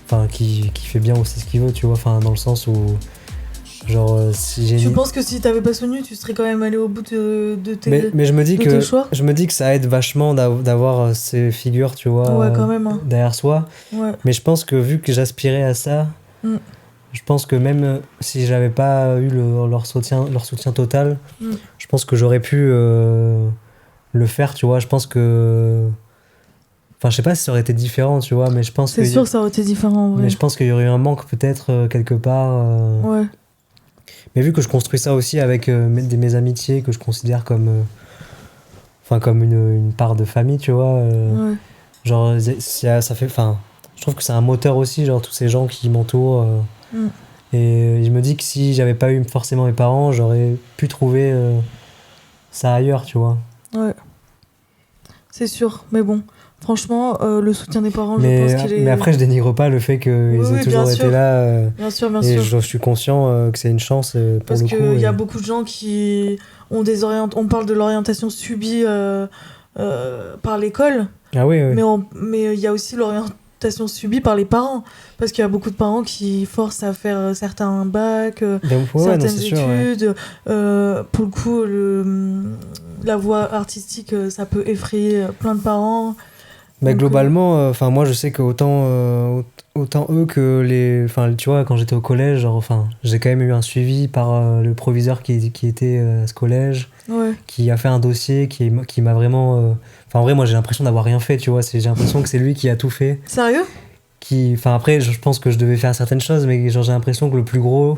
fait bien aussi ce qu'il veut, tu vois, dans le sens où Tu penses que si t'avais pas soutenu, tu serais quand même allé au bout de tes mais je me dis tes choix. Je me dis que ça aide vachement d'avoir ces figures, tu vois, quand même, hein. derrière soi. Ouais. Mais je pense que vu que j'aspirais à ça, je pense que même si j'avais pas eu leur soutien total, je pense que j'aurais pu le faire, tu vois. Je pense que... Enfin, je sais pas si ça aurait été différent, tu vois, mais je pense C'est sûr que ça aurait été différent, en vrai. Mais je pense qu'il y aurait eu un manque peut-être quelque part. Ouais. Mais vu que je construis ça aussi avec mes amitiés que je considère comme une part de famille, tu vois. Genre, ça fait... je trouve que c'est un moteur aussi, genre tous ces gens qui m'entourent. Et je me dis que si j'avais pas eu forcément mes parents, j'aurais pu trouver ça ailleurs, tu vois. Ouais. C'est sûr, mais bon... Franchement, le soutien des parents, je pense qu'il est... Mais après, je dénigre pas le fait qu'ils aient toujours été là. Bien sûr. Et je suis conscient que c'est une chance pour le coup. Parce qu'il y a beaucoup de gens qui ont on parle de l'orientation subie par l'école. Ah oui. Mais il y a aussi l'orientation subie par les parents. Parce qu'il y a beaucoup de parents qui forcent à faire certains bacs, certaines études. Pour le coup, la voie artistique, ça peut effrayer plein de parents. Mais globalement, moi je sais que autant eux que les... tu vois, quand j'étais au collège, j'ai quand même eu un suivi par le proviseur qui était à ce collège, qui a fait un dossier, qui m'a vraiment... en vrai, moi j'ai l'impression d'avoir rien fait, tu vois, j'ai l'impression que c'est lui qui a tout fait. Sérieux ? Après, je pense que je devais faire certaines choses, mais j'ai l'impression que le plus gros...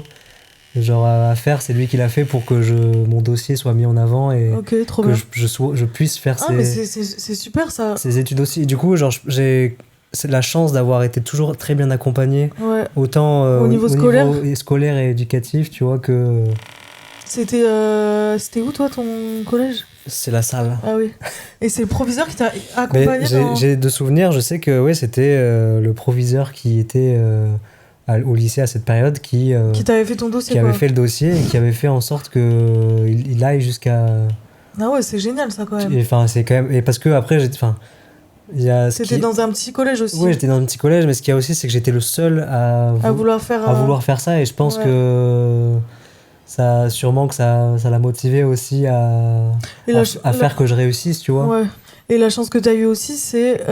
à faire, c'est lui qui l'a fait pour que mon dossier soit mis en avant et trop que bien. je puisse faire mais c'est super ça. Ces études aussi. Et du coup, j'ai la chance d'avoir été toujours très bien accompagné, autant au niveau scolaire et éducatif, tu vois, que... C'était où toi ton collège ? C'est la salle. Ah oui. Et c'est le proviseur qui t'a accompagné j'ai de souvenirs, je sais que c'était le proviseur qui était... au lycée à cette période qui t'avait fait ton dossier, qui avait fait le dossier et qui avait fait en sorte que il aille jusqu'à... Ah ouais, c'est génial ça quand même. Et c'est quand même... Et parce que après c'était dans un petit collège aussi. Oui, j'étais dans un petit collège, mais ce qu'il y a aussi, c'est que j'étais le seul à vouloir faire ça, et je pense que sûrement que ça l'a motivé aussi à faire que je réussisse, tu vois. Ouais. Et la chance que tu as eue aussi, c'est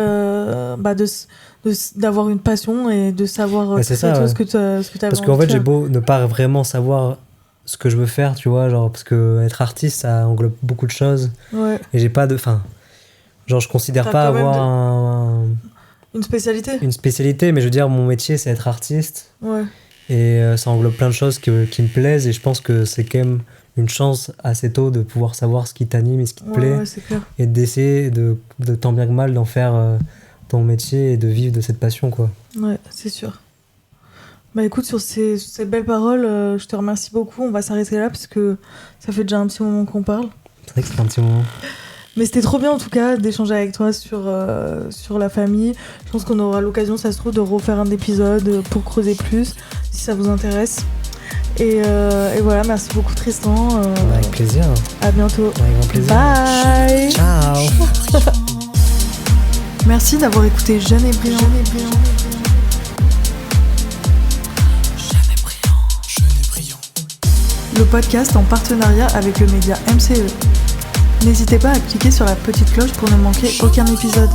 d'avoir une passion et de savoir ce que tu as parce qu'en fait, j'ai beau ne pas vraiment savoir ce que je veux faire, tu vois, parce que être artiste, ça englobe beaucoup de choses. Et j'ai pas de... je considère pas avoir une spécialité, mais je veux dire, mon métier, c'est être artiste. Et ça englobe plein de choses qui me plaisent, et je pense que c'est quand même une chance assez tôt de pouvoir savoir ce qui t'anime et ce qui te plaît, c'est clair. Et d'essayer de tant bien que mal d'en faire ton métier et de vivre de cette passion, quoi. Ouais, c'est sûr. Bah écoute, sur ces belles paroles, je te remercie beaucoup. On va s'arrêter là parce que ça fait déjà un petit moment qu'on parle. C'est vrai que c'est un petit moment. Mais c'était trop bien en tout cas d'échanger avec toi sur la famille. Je pense qu'on aura l'occasion, ça se trouve, de refaire un épisode pour creuser plus, si ça vous intéresse. Et voilà, merci beaucoup Tristan. Avec plaisir. À bientôt. Avec grand plaisir. Bye. Ciao. Merci d'avoir écouté Jeune et Brillant. Le podcast en partenariat avec le média MCE. N'hésitez pas à cliquer sur la petite cloche pour ne manquer aucun épisode.